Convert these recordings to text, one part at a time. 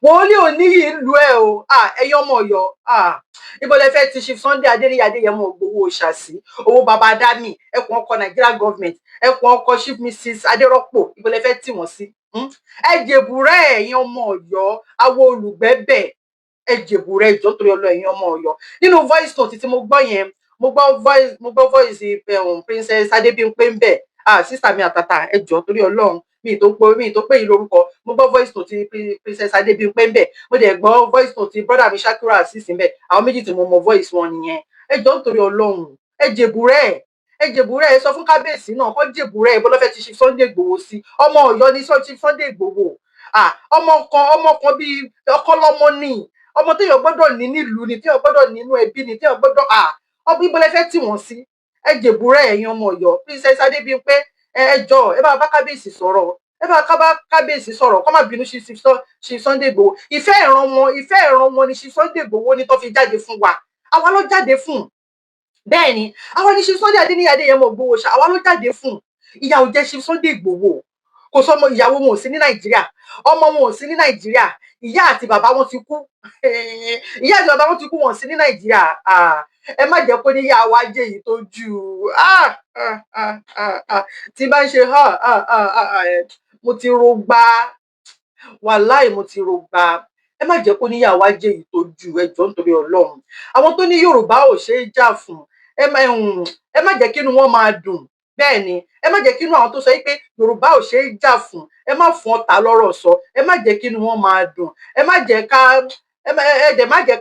wòlíì ò ní ìlú ẹ o ẹ̀yin ọmọ Ọ̀yọ́ ibo lẹ fẹ́ ti Chief Sunday Adéníyì Adéyẹmọ Ìgbòho ṣàṣì owó baba dami ẹkùn ọkọ Nigeria government ẹkùn ọkọ Chief Mrs Adérọ́pò ibo lẹ fẹ́ tì wọ́n sí ẹ jèbùrẹ́ ẹ̀yin ọmọ Ọ̀yọ́ awo olùgbẹ́bẹ̀ ẹ jèbùrẹ́ ìjọ torí ọlọ ẹ̀yin ọmọ Ọ̀yọ́ nínú voice note tí mo gbọ́ yẹn mo gbọ́ voice Princess Adébímpé ń bẹ sister mi àtàtà ẹ jọ torí Ọlọ́run mi tó pé yìí lórúkọ mo gbọ́ voice note Princess Adébímpé ń bẹ mo dẹ̀ gbọ́ voice note brother mi Shakiru Azeez ń bẹ àwọn méjì tí mo mọ voice wọn nìyẹn ẹ jọ nítorí Ọlọ́run ẹ jèbùrẹ́ ẹ sọ fún kábíyèsí náà kó jèbùrẹ́ ẹ bó lọ́fẹ́ ti Chief Sunday Ìgbòho sí ọmọ Ọ̀yọ́ ní Chief Sunday Ìgbòho ọmọ kan bíi ọkọ lọmọ ní ọmọ téèyàn gbọ́dọ̀ ní nílùú ni téèyàn gbọ́dọ̀ nínú ẹbí ni téèyàn gbọ́dọ̀ ọbí ibo lẹ fẹ́ tì wọ́n sí ẹ jèbùrẹ́ ẹ̀yin ọmọ Ọ̀yọ́ Princess Adébímpé ẹ jọ ẹ bá kábíyèsí sọ̀rọ̀ ẹ bá kábíyèsí sọ̀rọ̀ kó má bínú Chief Sunday Ìgbòho ìfẹ́ ìran wọn ni Chief Sunday Ìgbòho ní tó fi jáde fún wa àwa ló jáde fún bẹ́ẹ̀ ni àwọn ní Chief Sunday Adéníyì Adéyẹmọ Ìgbòho àwa ló jáde fún ìyà ò jẹ Chief Sunday Ìgbòho kò sọ ọmọ ìyàwó wọn ò sí ní Nàìjíríà ọmọ wọn ò sí ní Nàìjíríà ìyá àti bàbá wọn ti kú wọn sí ní Nàìjíríà ẹ má jẹ́ kó ní yá wa jẹ́ èyí tó jù tí bá ń ṣe mo ti rògbà wàláì mo ti rògbà ẹ má jẹ́ kó ní yá wa jẹ́ èyí tó jù ẹ jọ̀ọ́ nítorí Ọlọ́run àwọn tó ní Yorùbá ò ṣe é jà fún ẹ má jẹ́ kínú wọn máa dùn bẹ́ẹ̀ ni ẹ má jẹ́ kínú àwọn tó sọ pé Yorùbá ò ṣe é jà fún ẹ má fún ọ̀tá lọ́rọ̀ sọ ẹ má jẹ́ kínú wọn máa dùn ẹ má jẹ́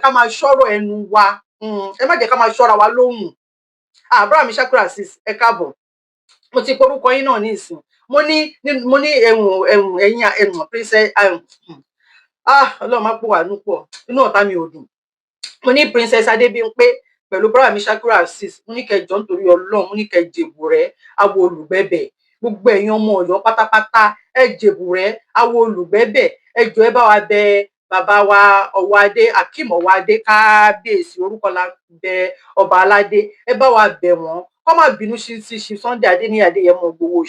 ká máa ṣọ́rọ̀ ẹnu wa ẹ má jẹ́ ká máa ṣọ́ra wa lóhùn àbúrò mi Shakiru Azeez ẹ káàbọ̀ mo ti porúkọ yín náà ní ìsìn mo ní ẹ̀wọ̀n princess Ọlọ́run má pò wá núpọ̀ inú ọ̀tá mi ò dùn mo ní Princess Adébímpé pẹ̀lú brother mi Shakiru Azeez mo ní kẹjọ nítorí Ọlọ́run mo ní kẹ jèbùrẹ́ awo olùgbẹ́bẹ̀ gbogbo ẹ̀yin ọmọ Ọ̀yọ́ pátápátá ẹ jèbùrẹ́ awo olùgbẹ́bẹ̀ ẹ jọ̀ọ́ ẹ bá wa bẹ bàbá wa Ọwọ́adé Akeem Ọwọ́adé kábíyèsí orúkọ la bẹ ọba aládé ẹ bá wa bẹ̀ wọ́n kó má bínú sí Chief Sunday Adéníyì Adéyẹmọ Ìgbòho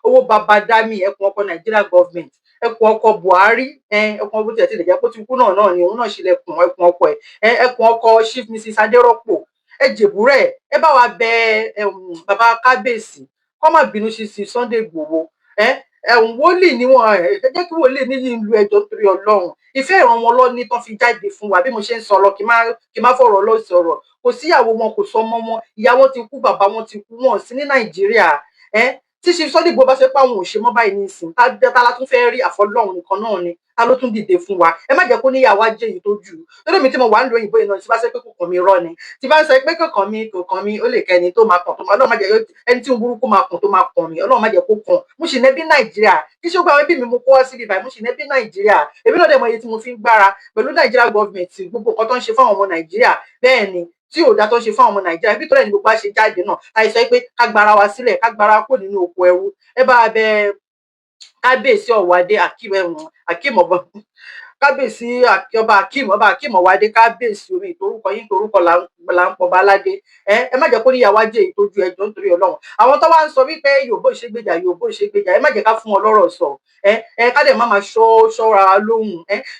owó baba dami ẹkùn ọkọ Nigeria government ẹkùn ọkọ Buhari ẹkùn ọkọ tí lè jẹ́ kó ti kú náà ni òun náà ṣe lẹkùn ẹkùn ọkọ ẹkùn ọkọ Chief Mrs Adérọ́pò ẹ jèbúrẹ́ ẹ bá wa bẹ bàbá kábíyèsí kó má bínú sí Sunday Ìgbòho wòlíì ni wọn jẹ́ kí wòlíì níyì ń lu ẹjọ́ torí Ọlọ́run ìfẹ́ ìran wọn lọ ní tán fi jáde fún wa bí mo ṣe ń sọ lọ kí má fọ̀rọ̀ lọ sọ̀rọ̀ kò síyàwó wọn kò sọmọ wọn ìyá wọn ti kú bàbá wọn ti kú wọn sí ní Nàìjíríà tí Chief Sunday Igboho bá ṣe pé àwọn ò ṣe mọ́ báyìí nísìn tá la tún fẹ́ rí àfọlọ́run nìkan náà ni ta ló tún dìde fún wa ẹ má jẹ́ kó níyàwó ajé yìí tó jù lórí mi tí mo wà ń lo òyìnbó yìí náà tí bá ṣe pé kò kàn mí rọ́ ni tí bá ń sọ pé kò kàn mí ó lè kẹ́ni tó máa kàn tó máa Ọlọ́run má jẹ́ ẹni tí ń burúkú máa kàn tó máa kàn mí Ọlọ́run má jẹ́ kó kàn mo sì nẹ́bí Nàìjíríà kí ṣé ó gba àwọn ẹbí mi mo kó wá síbi báyìí mo sì nẹ́bí Nàìjíríà èmi náà dẹ̀ mọ iye tí mo fi ń gbára pẹ̀lú Nàìjíríà gọ́ọ̀mẹ̀ntì gbogbo nǹkan tó ń ṣe fáwọn ọmọ Nàìjíríà bẹ́ẹ̀ ni tí ò dá tó ṣe fún àwọn ọmọ Nàìjíríà bí tó lẹ́yìn gbogbo àṣẹ jáde náà àìsàn pé ká gbára wa sílẹ̀ ká gbára kó nínú oko ẹrú ẹ bá bẹ kábíyèsí Ọwọ́adé Akeem kábíyèsí ọba Akeem Ọwọ́adé kábíyèsí omi ìtorúkọ yín torúkọ là ń pọba aládé ẹ má jẹ́ kó níyàwó ajé ìtọ́jú ẹjọ́ nítorí Ọlọ́run àwọn tó wá ń sọ wípé Yorùbá ìṣègbèjà ẹ má jẹ́ ká fún wọn lọ́rọ̀ sọ ká dẹ̀ má máa ṣọ́ra lóhùn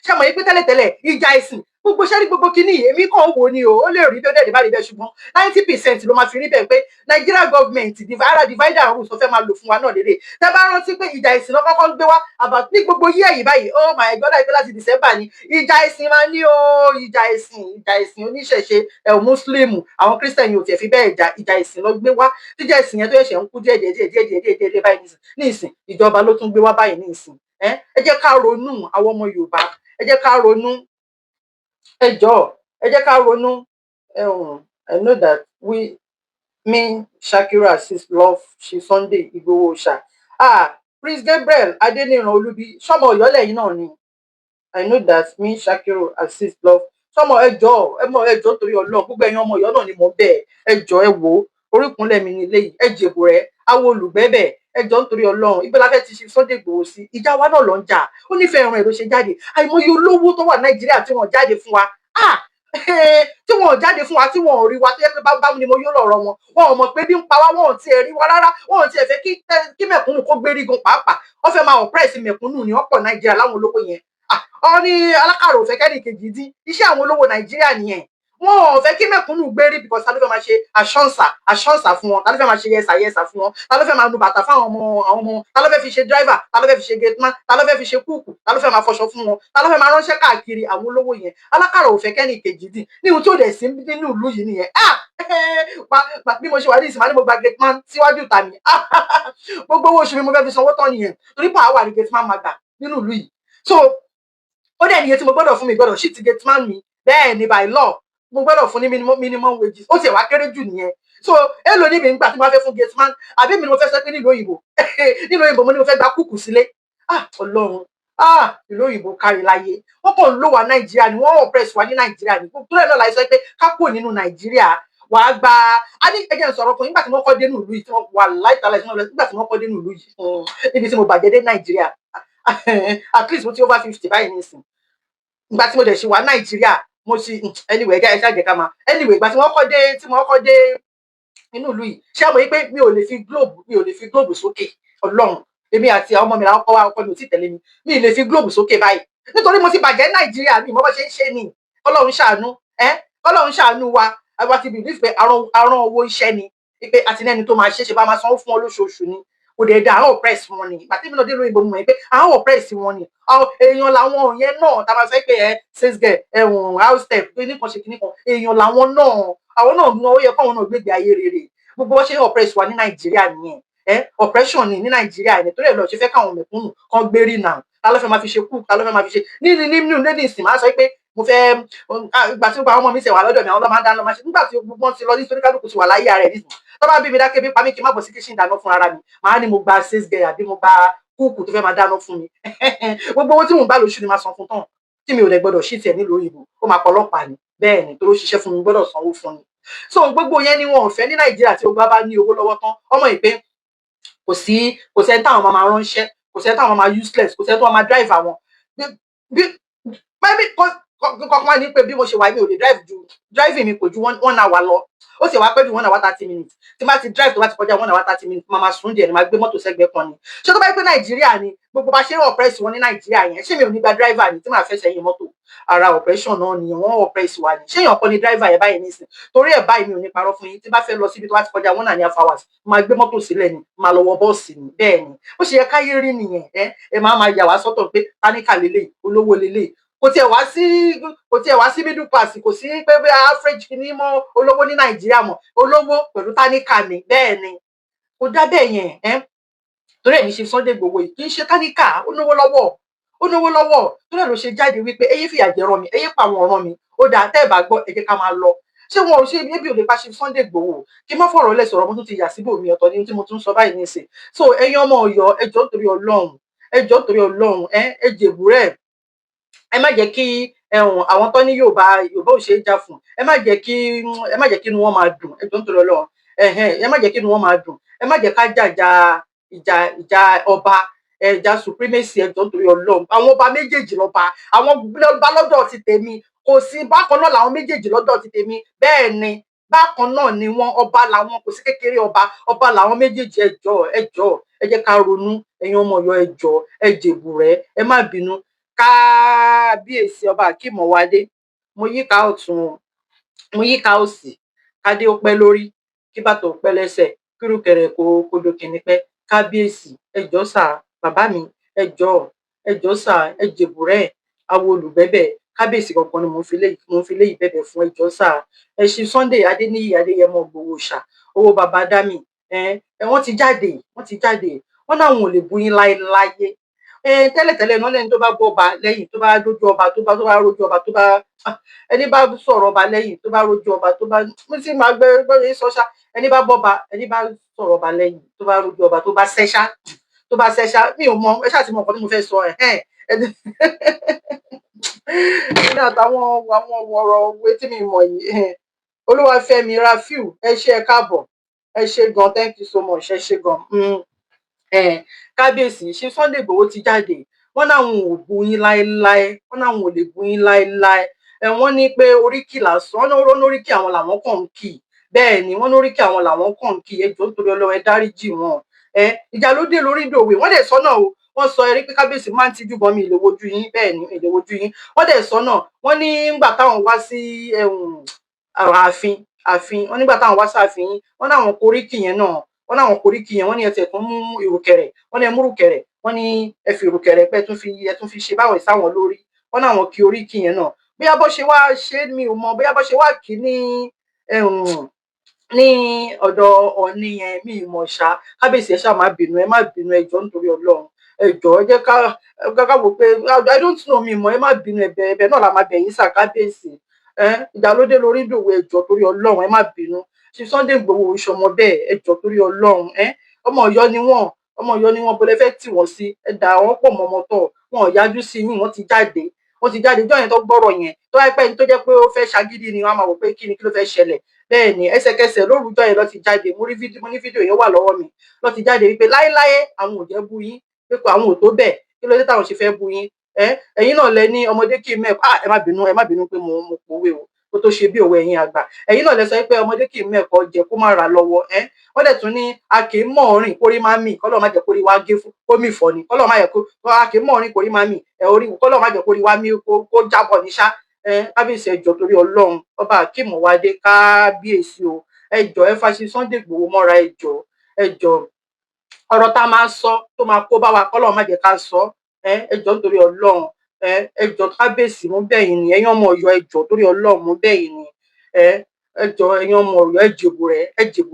ṣé àmọ́ yín pé tẹ́lẹ̀tẹ́lẹ̀ ìjà ẹ̀sìn gbogbo sẹ́rí gbogbo kínní èmi kàn wò ni ó lè rí bẹ́ẹ̀ bá rí bẹ́ẹ̀ ṣùgbọ́n 90% ló máa fi rí bẹ́ẹ̀ pé Nigeria government divide and rule sọ fẹ́ máa lò fún wa náà lédè tẹ́ bá rántí pé ìjà ìsìn náà kọ́kọ́ ń gbé wá about ní gbogbo yí ẹ̀yìn báyìí oh my God àìpẹ́ láti December ni ìjà ìsìn máa ní ìjà ìsìn oníṣẹ̀ṣe mùsùlùmù àwọn Christian yóò tiẹ̀ fi bẹ́ẹ̀ ìjà ìsìn lọ gbé wá tíjà ìsìn yẹn tó yẹ̀ṣẹ̀ ń kú díẹ̀ báyìí ní ìsìn ìjọba ló tún gbé wá báyìí ní ìsìn ẹ jẹ́ ká ronú àwọn ọmọ Yorùbá ẹ jẹ́ ká ronú ẹ jẹ́ ká ronú I know that me Shakiru Azeez love Chief Sunday Igboho Prince Gabriel Adeniran Olubi sọmọ Ọ̀yọ́ lẹ́yìn náà ni I know that me Shakiru Azeez love sọmọ ẹjọ́ torí Ọlọ́run gbogbo ẹ̀yin ọmọ Ọ̀yọ́ náà ni mo bẹ̀ ẹjọ́ ẹ wò oríkùnlẹ̀ mi nílé yìí ẹ jèbù rẹ awo olùgbẹ́bẹ̀ ẹjọ́ nítorí Ọlọ́run ibi la fẹ́ ti Chief Sunday Igboho sí ìjà wa náà lọ ń jà ó nífẹ̀ẹ́ ẹran ẹ̀ ló ṣe jáde àìmọye olówó tó wà Nàìjíríà tí wọ́n jáde fún wa tí wọn ò jáde fún wa tí wọn ò rí wa tó yẹ pé báwo ni mo yóò lọ̀rọ̀ wọn ò mọ̀ pé bí ń pa wá wọn ò tiẹ̀ rí wa rárá wọn ò tiẹ̀ fẹ́ kí mẹ̀kúnnù kó gbérí gan pàápàá wọ́n fẹ́ máa oppress mẹ̀kúnnù ní ọ̀pọ̀ Nàìjíríà láwọn olówó yẹn ọ ní alákàrà ò fẹ́ kẹ́nì kejì dín, iṣẹ́ àwọn olówó Nàìjíríà nìyẹn. Wọn ò fẹ́ kí mẹ̀kúnnù gbérí because ta ló fẹ́ máa ṣe àṣọ́ǹsà fún wọn, ta ló fẹ́ máa ṣe yẹsà fún wọn, ta ló fẹ́ máa nu bàtà fáwọn ọmọ, ta ló fẹ́ fi ṣe driver, ta ló fẹ́ fi ṣe gateman, ta ló fẹ́ fi ṣe kúùkù, ta ló fẹ́ máa fọṣọ fún wọn, ta ló fẹ́ máa ránṣẹ́ káàkiri. Àwọn olówó yẹn alákàrà ò fẹ́ kẹ́nì kejì dín ní ohun tí ò dẹ̀ sí nínú ìlú yìí nìyẹn. Bí mo ṣe wà ní ìsìn máa ní mo gba gateman síwájú ìta mi gbogbo owó oṣù mi mo fẹ́ fi sanwó tán nìyẹn, torí pàá wà ní gateman máa gbà nínú ìlú yìí. So ó dẹ̀ níye tí mo gbọ́dọ̀ fún mi gbọ́dọ̀ ṣí ti gateman mi, bẹ́ẹ̀ ni by law mo gbọ́dọ̀ fún ní minimum wages, ó tiẹ̀ wá kéré jù nìyẹn. So èlò níbi ń gbà tí mo bá fẹ́ fún gateman, àbí mi ni mo fẹ́ sọ pé nílùú òyìnbó nílùú òyìnbó mo ní mo fẹ́ gba kúùkù sílé. Ọlọ́run, ìlú òyìnbó kárí láyé, wọ́n kàn ń lò wá Nàìjíríà ni, wọ́n oppress wa ní Nàìjíríà ni. Tó rẹ̀ náà láì sọ pé ká kúrò nínú Nàìjíríà wà á gba ẹjẹ sọ̀rọ̀ fún nígbà tí wọ́n kọ́ dénú ìlú yìí, tí wọ́n wà láìtàlẹ̀ nígbà tí wọ́n kọ́ dénú ìlú yìí níbi tí mo bàjẹ́ dé Nàìjíríà at least mo ti over 50 báyìí nísìn. Ìgbà tí mo dẹ̀ ṣe wà Nàìjíríà mo ṣe anyway ẹ ṣáà jẹ́ ká máa anyway ìgbà tí wọ́n kọ́ dé inú ìlú yìí, ṣé àmọ́ yìí pé mi ò lè fi globe sókè. Ọlọ́run, èmi àti àwọn ọmọ mi làwọn kọ́ wa ọkọ mi ò tí tẹ̀lé mi ì lè fi globe sókè báyìí nítorí mo ti bàjẹ́ Nàìjíríà, mi ìmọ̀ bó ṣe ń ṣe ni. Ọlọ́run ṣàánú Ọlọ́run ṣàánú wa. Àwa ti believe pé arán owó iṣẹ́ ni, pé àti ní ẹni tó máa ṣe bá máa sanwó fún wọn lóṣooṣù ni, kò dẹ̀ dá àwọn oppress wọn ni. Ìgbà tí mi náà dé lóyìnbó mo mọ̀ pé àwọn oppress wọn ni, àwọn èèyàn làwọn yẹn náà tá a máa sọ pé sales girl house step pé nìkan ṣe kìnnìkan, èèyàn làwọn náà, àwọn náà ní ó yẹ káwọn náà gbégbé ayé rere. Gbogbo wọn ṣe oppress wa ní Nàìjíríà nìyẹn. Oppression ni ní Nàìjíríà ni, torí ẹ̀ lọ ṣe fẹ́ káwọn mẹ̀kúnnù kan gbérí náà, ta ló fẹ́ máa fi ṣe kú, ta ló fẹ́ máa fi ṣe nínú lẹ́ni ìsìn máa sọ pé mo fẹ́ ìgbà tí ó gba ọmọ mi ṣe wà lọ́dọ̀ mi, àwọn ọlọ́mọ dáná máa ṣe nígbà tí gbogbo wọn ti lọ ní torí kálukú ti wà láyé ara ẹ̀ nísìn. Tó bá bí mi dákẹ́ bí pa mí kí n má bọ̀ sí kíṣìn dáná fún ara mi, màá ní mo gba sales girl àbí mo gba kúùkù tó fẹ́ máa dáná fún mi gbogbo owó tí mò ń gbà lóṣù ni máa san fún tán, tí mi ò lè gbọdọ̀ ṣí tiẹ̀ nílùú òyìnbó, ó máa pọlọ́pàá ni. Bẹ́ẹ̀ ni, tó ló ṣiṣẹ́ fún mi gbọ́dọ̀ sanwó fún ni. So gbogbo yẹn ni wọn ò fẹ́ ní Nàìjíríà. Tí o bá ní owó lọ́wọ́ tán, ọmọ ìpè kò sẹ́ni táwọn máa ránṣẹ́, kò sẹ́ni táwọn máa useless, kò sẹ́ni tó máa drive àwọn kọ́kọ́ ní pé bí mo ṣe wà mi ò lè driving mi kò ju 1 hour lọ, ó sì wá pẹ́ ju 1 hour 30 minutes. Tí bá ti drive tó bá ti kọjá 1 hour 30 minutes máa sùn díẹ̀ ni, máa gbé mọ́tò sẹ́gbẹ̀ẹ́ kan ni. Ṣé tó bá yẹ pé Nàìjíríà ni gbogbo bá ṣe ń oppress wọn ní Nàìjíríà yẹn, ṣé mi ò ní gba driver ni tí màá fẹ́ sẹ́yìn mọ́tò? Ara oppression náà nìyẹn, wọ́n oppress wa ni. Ṣé èèyàn kan ni driver yẹn báyìí nísìn? Torí ẹ̀ báyìí mi ò ní parọ́ fún yín, tí bá fẹ́ lọ síbi tó bá ti kọjá 1.5 hours máa gbé mọ́tò sílẹ̀ ni, máa lọ wọ bọ́ọ̀sì ni. Bẹ́ẹ̀ ni ó ṣe yẹ káyé rí nìyẹn. Ẹ máa yà wá sọ́tọ̀ pé táníkà lélẹ̀, olówó lélẹ̀, kò tiẹ̀ wá sí middle class, kò sí pé bí average kìíní mọ́ olówó ní Nàìjíríà mọ́, olówó pẹ̀lú táníkà ni. Bẹ́ẹ̀ ni kò dá bẹ́ẹ̀ yẹn. Torí ẹ̀ ní ṣe Sunday Igboho yìí kì í ṣe táníkà, ó náwó lọ́wọ́. Torí ẹ̀ ló ṣe jáde wípé ẹyẹ fìyà jẹ rán mi, ẹyẹ pa àwọn ọ̀ràn mi, ó dáa tẹ́ ẹ̀ bá gbọ́ ẹ jẹ́ ká máa lọ. Ṣé wọn ò ṣe ebi ò lè pa ṣe Sunday Igboho? Kí n má fọ̀rọ̀ lẹ̀ sọ̀rọ̀, mo tún ti yà síbò mi ọ̀tọ̀ ní tí mo tún sọ báyìí nísìn. So ẹ̀yin ọmọ Ọ̀yọ́ ẹ jọ̀ọ́ nítorí Ọlọ́run, ẹ jèbúrẹ́, ẹ má jẹ́ kí àwọn tó ní Yorùbá ò ṣe é jà fún, ẹ má jẹ́ kí inú wọn máa dùn, ẹ jọ̀ọ́ nítorí Ọlọ́run, ẹ má jẹ́ kí inú wọn máa dùn, ẹ má jẹ́ ká ìjà ọba, ìjà supremacy, ẹ jọ̀ọ́ nítorí Ọlọ́run. Àwọn ọba méjèèjì lọ́ba, àwọn ọba lọ́dọ̀ ti tèmi kò sí bákan náà làwọn méjèèjì lọ́dọ̀ ti tèmi. Bẹ́ẹ̀ ni bákan náà ni wọ́n, ọba làwọn, kò sí kékeré ọba làwọn méjèèjì. ẹ jọ̀ọ́ ẹ jẹ́ ká ronú, ẹ̀yin ọmọ Ọ̀yọ́ ẹ jọ̀ọ́, ẹ jèbùrẹ́, ẹ má bínú. Kábíyèsí ọba Akeem Ọwádé, mo yíká ọ̀tún, mo yíká òsì, kádé ó pẹ́ lórí, kí bàtà ó pẹ́ lẹ́sẹ̀, kírùkẹ̀rẹ̀ kó dókínní pẹ́. Kábíyèsí ẹ jọ̀ọ́ sà, bàbá mi ẹ jọ̀ọ́ sà, ẹ jèbùrẹ́, àwọn olùbẹ́bẹ̀. Kábíyèsí kankan ni mo fi léyìí bẹ̀bẹ̀ fún, ẹ jọ̀ọ́ sà. Ẹ ṣe Sunday Adéníyì Adéyẹmọ Ìgbòho ṣà, owó bàbá Dámì, wọ́n ti jáde, wọ́n náà wọn ò lè bú yín láyé. Tẹ́lẹ̀tẹ́lẹ̀ náà lẹ́ni tó bá gbọ́ ọba lẹ́yìn, tó bá rójú ọba, tó bá rójú ọba, tó bá ẹni bá sọ̀rọ̀ ọba lẹ́yìn, tó bá rójú ọba, tó bá mo sì máa gbé sọ́ṣà, ẹni bá bọ́ba, ẹni bá sọ̀rọ̀ ọba lẹ́yìn, tó bá rójú ọba, tó bá ṣẹ́ṣá, mi ò mọ, ẹ ṣáà ti mọ nǹkan tí mo fẹ́ sọ ẹni àtàwọn ọ̀rọ̀ òwe tí mi mọ̀ yìí. Olúwafẹ́mi Rafiu, ẹ ṣé ẹ káàbọ̀, ẹ ṣé gan, thank you so much, ẹ ṣé gan. Kábíyèsí ṣe Sunday Igboho ti jáde, wọ́n náà wọn ò bú yín láéláé, wọ́n náà wọn ò lè bú yín láéláé. Wọ́n ní pé oríkì lásán, wọ́n lóríkì àwọn làwọn kàn ń kì. Bẹ́ẹ̀ ni wọ́n lóríkì àwọn làwọn kàn ń kì. Ẹ jọ̀ọ́ nítorí Ọlọ́run ẹ dáríjì wọn. Ìjà ló dé lórí ìdòwe, wọ́n lè sọ́nà o, wọ́n sọ ẹrí pé kábíyèsí máa ń tijú gan mi ìlè wojú yín bẹ́ẹ̀ ni ìlè wojú yín wọ́n dẹ̀ sọ náà wọ́n ní nígbà táwọn wá sí ààfin wọ́n nígbà táwọn wá sí ààfin yín wọ́n náwọn koríkì yẹn náà wọ́n náwọn koríkì yẹn wọ́n ní ẹsẹ̀ tó mú ìrùkẹ̀rẹ̀ wọ́n ní ẹ mú ìrùkẹ̀rẹ̀ wọ́n ní ẹ fi ìrùkẹ̀rẹ̀ pé ẹ tún fi ṣe báwọn sáwọn lórí wọ́n náwọn kí oríkì yẹn náà bóyá bó ṣe wá ṣe mi ò mọ bóyá bó ṣe wá kí ní ọ̀dọ̀ Ọọ̀ni yẹn mi ì mọ̀ ṣá kábíyèsí ẹ ṣáà má bínú ẹ jọ̀ọ́ nítorí Ọlọ́run ẹ jọ̀ọ́ ẹ jẹ́ ká wò pé I don't know mi mọ̀ ẹ má bínú ẹ̀bẹ̀ náà la máa bẹ̀ yín sà kábíyèsí ìdálódé lórí dòwe ẹ jọ̀ọ́ torí Ọlọ́run ẹ má bínú ṣe Sunday Igboho ìṣọmọ bẹ́ẹ̀ ẹ jọ̀ọ́ torí Ọlọ́run ọmọ Ọ̀yọ́ ni wọ́n bọlẹ fẹ́ tì wọ́n sí ẹ dà wọ́n pọ̀ mọmọ tọ wọn ò yájú sí yín wọ́n ti jáde jọ yẹn tó gbọ́rọ̀ yẹn tó wáyé pé ẹni tó jẹ́ pé ó fẹ́ ṣagídí ni wọ́n á máa wò pé kí ló fẹ́ ṣẹlẹ̀ bẹ́ẹ̀ ni ẹsẹ̀kẹsẹ̀ lórúkọ yẹn lọ ti jáde mo ní fídíò yẹn wà lọ́wọ́ mi lọ ti jáde wípé láéláé àwọn ò jẹ́ bú yín pé àwọn ò tó bẹ́ẹ̀ kí ló dé táwọn ṣe fẹ́ bú yín ẹ̀yin náà lẹ ní ọmọdé kì í mẹ́ẹ̀kọ́ ẹ má bínú pé mo pòwe o kó tó ṣe bí òwe ẹ̀yin àgbà ẹ̀yin náà lẹ sọ pé ọmọdé kì í mẹ́ẹ̀kọ́ jẹ kó má ra lọ́wọ́ wọ́n dẹ̀ tún ní a kì í mọ̀ rìn kórí má mì kọ́lọ́ má jẹ́ kórí wá gé fún kómì fọ́ ni kọ́lọ́ má jẹ́ kó a kì í mọ̀ rìn kórí má mì kọ́lọ́ má jẹ́ kórí wá mí kó jábọ̀ ní ṣá kábíyèsí ẹ jọ̀ọ́ torí Ọlọ́run ọba Akeem Wade kábíyèsí o ẹ jọ̀ọ́ ẹ fàṣẹ Sunday Igboho mọ́ra ẹ jọ̀ọ́ ọ̀rọ̀ tá a máa sọ tó máa kó bá wa kọ́lọ́ má jẹ́ ká sọ ẹ jọ̀ọ́ nítorí Ọlọ́run ẹ jọ̀ọ́ kábíyèsí mú bẹ́ẹ̀ yín ni ẹ̀yin ọmọ Ọ̀yọ́ ẹ jọ̀ọ́ torí Ọlọ́run mú bẹ́ẹ̀ yín ni ẹ jọ̀ọ́ ẹ̀yin ọmọ Ọ̀yọ́ ẹ jèbù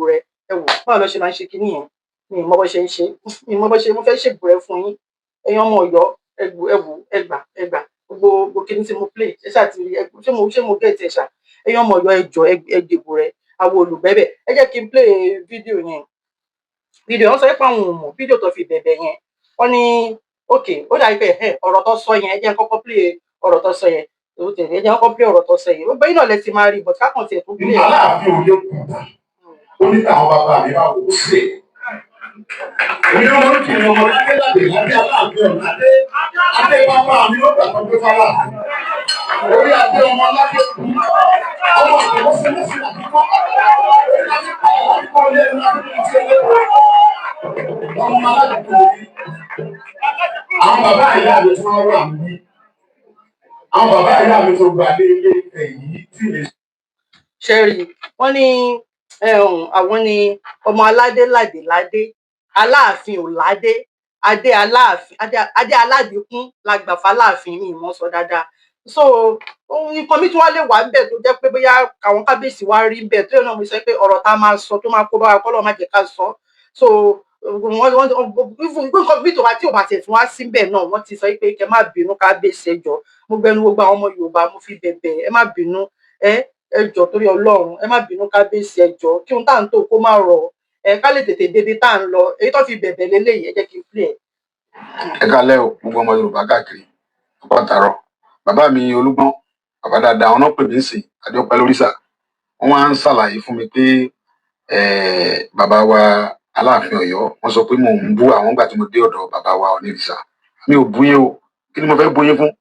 rẹ ẹ wò báwo lọ ṣe máa ń ṣe kinní yẹn mi ì mọ bó ṣe ń ṣe mi ì mọ bó ṣe mo fẹ́ ṣèbù rẹ fún yín ẹ̀yin ọmọ Ọ̀yọ́ ẹ wò ẹ gbà gbogbo kinní tí mo play ẹ ṣáà ti rí ṣé mo gẹ̀ ẹ́ ṣá ẹ̀yin ọmọ Ọ̀yọ́ ẹ jọ̀ọ́ ẹ jèbù rẹ àwọn olùbẹ̀bẹ̀ ẹ jẹ́ kí n play fídíò yẹn sọ pé àwọn ò mọ̀ fídíò tó fi bẹ̀bẹ̀ yẹn wọ́n ní ok ó dàbí pé ọ̀rọ̀ tó sọ yẹn ẹ jẹ́ kọ́kọ́ play ọ̀rọ̀ tó sọ yẹn ẹ jẹ́ kọ́kọ́ play ọ̀rọ̀ tó sọ yẹn gbogbo iná lẹ ti máa rí but kákan tiẹ̀ tó play. Aláàfin òde kùtà ó ní káwọn bàbá mi bá wò ó sè èmi ló ń kí ọmọ lábẹ́ lábẹ́ lábẹ́ Aláàfin ọ̀nà adé bàbá mi ló gbà tó gbé fálà orí adé ọmọ lábẹ́ ọmọ àtọwọ́ fẹ́lẹ́ sí àdúgbò ọmọ aládùúgbò àwọn bàbá ìyá mi tí wọ́n wà mí àwọn bàbá ìyá mi tó gba ilé yìí tí lè. ṣẹ́rí wọ́n ní àwọn ni ọmọ aládé ládé Aláàfin ò ládé adé Aláàfin adé aládìkún lágbàfà Aláàfin mi ìmọ̀ sọ dáadáa so nǹkan mi tí wọ́n lè wà níbẹ̀ tó jẹ́ pé bóyá àwọn kábíyèsí wá rí níbẹ̀ tó yẹ náà mo sọ pé ọ̀rọ̀ tá a máa sọ tó máa kó bá wa kọ́lọ́ má jẹ́ ká sọ so nǹkan bí tó bá tí ò bá tiẹ̀ tún wá síbẹ̀ náà wọ́n ti sọ pé kẹ́ má bínú kábíyèsí ẹ jọ̀ọ́ mo gbẹnu gbogbo àwọn ọmọ Yorùbá mo fi bẹ̀bẹ̀ ẹ má bínú ẹ jọ̀ọ́ torí Ọlọ́run ẹ má bínú kábíyèsí ẹ jọ̀ọ́ kí ohun tá à ń tò kó má rọ̀ ká lè tètè débi tá à ń lọ èyí tó fi bẹ̀bẹ̀ lélẹ́yìí ẹ jẹ́ kí n play ẹ. ẹ kálẹ́ o gbogbo ọmọ Yorùbá káàkiri ọkọ àtàrọ bàbá mi Olúgbọ́n bàbá dáadáa àwọn náà pè mí sí àjọpẹ́ lóríṣà wọn wá ń ṣàlàyé fún mi pé bàbá wa Aláàfin Ọ̀yọ́ wọn sọ pé mò ń bú àwọn gbà tí mo dé ọ̀dọ̀ bàbá wa Onírìṣà mi ò bú yín o kí ni mo fẹ́ bú yín fún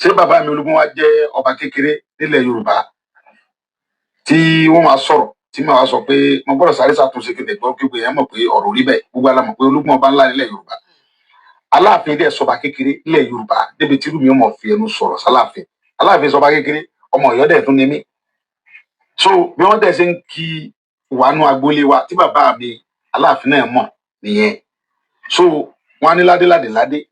ṣé bàbá mi Olúgbọ́n wa jẹ́ ọba kékeré nílẹ̀ Yorùbá tí wọ́n máa sọ̀rọ̀ tí màá wá sọ pé mo gbọ́dọ̀ sáré ṣàtúnṣe kí n lè gbọ́ kí gbogbo èèyàn mọ̀ pé ọ̀rọ̀ rí bẹ́ẹ̀ gbogbo alamọ̀ pé Olúgbọ́n ọba ńlá nílẹ̀ Yorùbá Aláàfin dẹ̀ sọba kékeré nílẹ̀ Yorùbá débi tí irúmi ọmọ fi ẹnu sọ̀rọ̀ sáláàfin Aláàfin sọba kékeré ọmọ Ọ̀yọ́ dẹ̀ tún ní mí so bí wọ́n dẹ̀ ṣe ń kí wàánu agboolé wa tí bàbá mi Aláàfin náà mọ̀ nìyẹn so wọn á ní ládé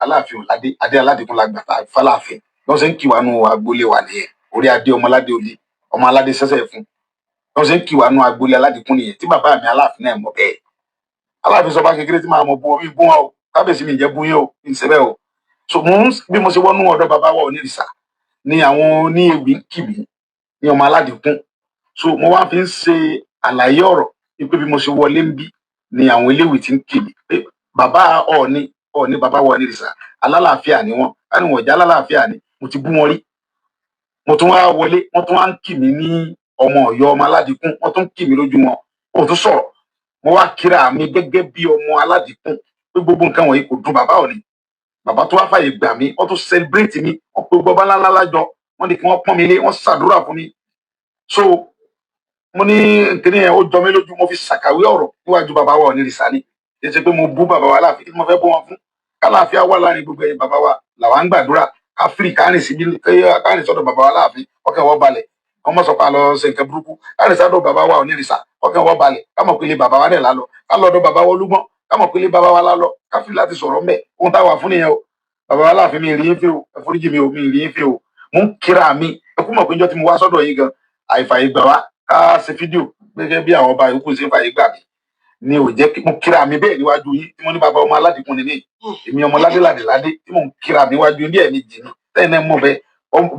Aláàfin ò ládé adé aládìkún la gbà fáláàfin bí wọ́n ṣe ń kí wàánu agboolé wa nìyẹn orí adé ọmọ aládé olè ọmọ aládé sẹ́sẹ̀ fún bí wọ́n ṣe ń kí wàánu agboolé aládìkún nìyẹn tí bàbá mi Aláàfin náà mọ̀ bẹ́ẹ̀ Aláàfin sọba kékeré tí màá mọ̀ bú wọn bí bú wọn o kábíyèsí mi jẹ́ bú yín o ní ìṣẹ́bẹ̀ o so bí mo ṣe wọnú ọ̀dọ̀ bàbá wa Onírìṣà ni àwọn oníewì ń kì mí ní ọmọ aládìkún so mo wá fi ń ṣe àlàyé ọ̀rọ̀ pé bí mo ṣe wọlé ń bí ni àwọn eléwì ti ń kì mí pé bàbá Ọọ̀ni bàbá wa Onírìṣà alálàáfíà ni wọn á ní wọn ìjà alálàáfíà ni mo ti bú wọn rí mo tún wá wọlé wọn tún wá ń kì mí ní ọmọ Ọ̀yọ́ ọmọ aládìkún wọn tún ń kì mí lójú wọn wọn tún sọ̀rọ̀ mo wá kíra mi gẹ́gẹ́ bí ọmọ aládìkún pé gbogbo nǹkan wọ̀nyí kò dùn bàbá Ọọ̀ni bàbá tó wá fàyè gbà mí wọn tún celebrate mi wọn pe gbọba ńláńlá lájọ wọn ní kí wọn pọ́n mi lé wọn ṣàdúrà fún mi so mo ní kíní yẹn ó jọ mí lójú mo fi ṣàkàwé ọ̀rọ̀ níwájú bàbá wa Onírìṣà ni kì í ṣe pé mo bú bàbá wa Aláàfin kí mo fẹ́ bú wọn fún kálàáfíà wà láàrin gbogbo ẹ̀yin bàbá wa làwa ń gbàdúrà ká fìrì kárìn síbi kárìn sọ́dọ̀ bàbá wa láàfin ọkàn wọ́n balẹ̀ wọ́n mọ̀ sọ pé a lọ ṣe nǹkan burúkú kárìn sọ́dọ̀ bàbá wa onírìṣà ọkàn wọ́n balẹ̀ ká mọ̀ pé ilé bàbá wa dẹ̀ lálọ ká lọ́dọ̀ bàbá wa olúgbọ́n ká mọ̀ pé ilé bàbá wa lálọ ká fi láti sọ̀rọ̀ mbẹ̀ ohun táwa fún nìyẹn o bàbá wa láàfin mi rí yín fẹ́ o ẹ̀fọ́ríjì mi ò mi rí yín fẹ́ o mò ń kíra mi ẹkú mọ̀ pé njọ́ tí mo wá sọ́dọ̀ yín gan àìfàyè gbà wá ká ṣe fídíò gẹ́gẹ́ bí àwọn ọba yòókù ṣe ń fàyè gbà mí ni ò jẹ́ kí mo kíra mi bẹ́ẹ̀ níwájú yín tí mo ní bàbá ọmọ aládìkún ni mí èmi ọmọ ládéládéládé tí mò ń kíra mi wájú yín bí ẹ̀mí jì mí tẹ́yìn náà mọ̀ bẹ́ẹ̀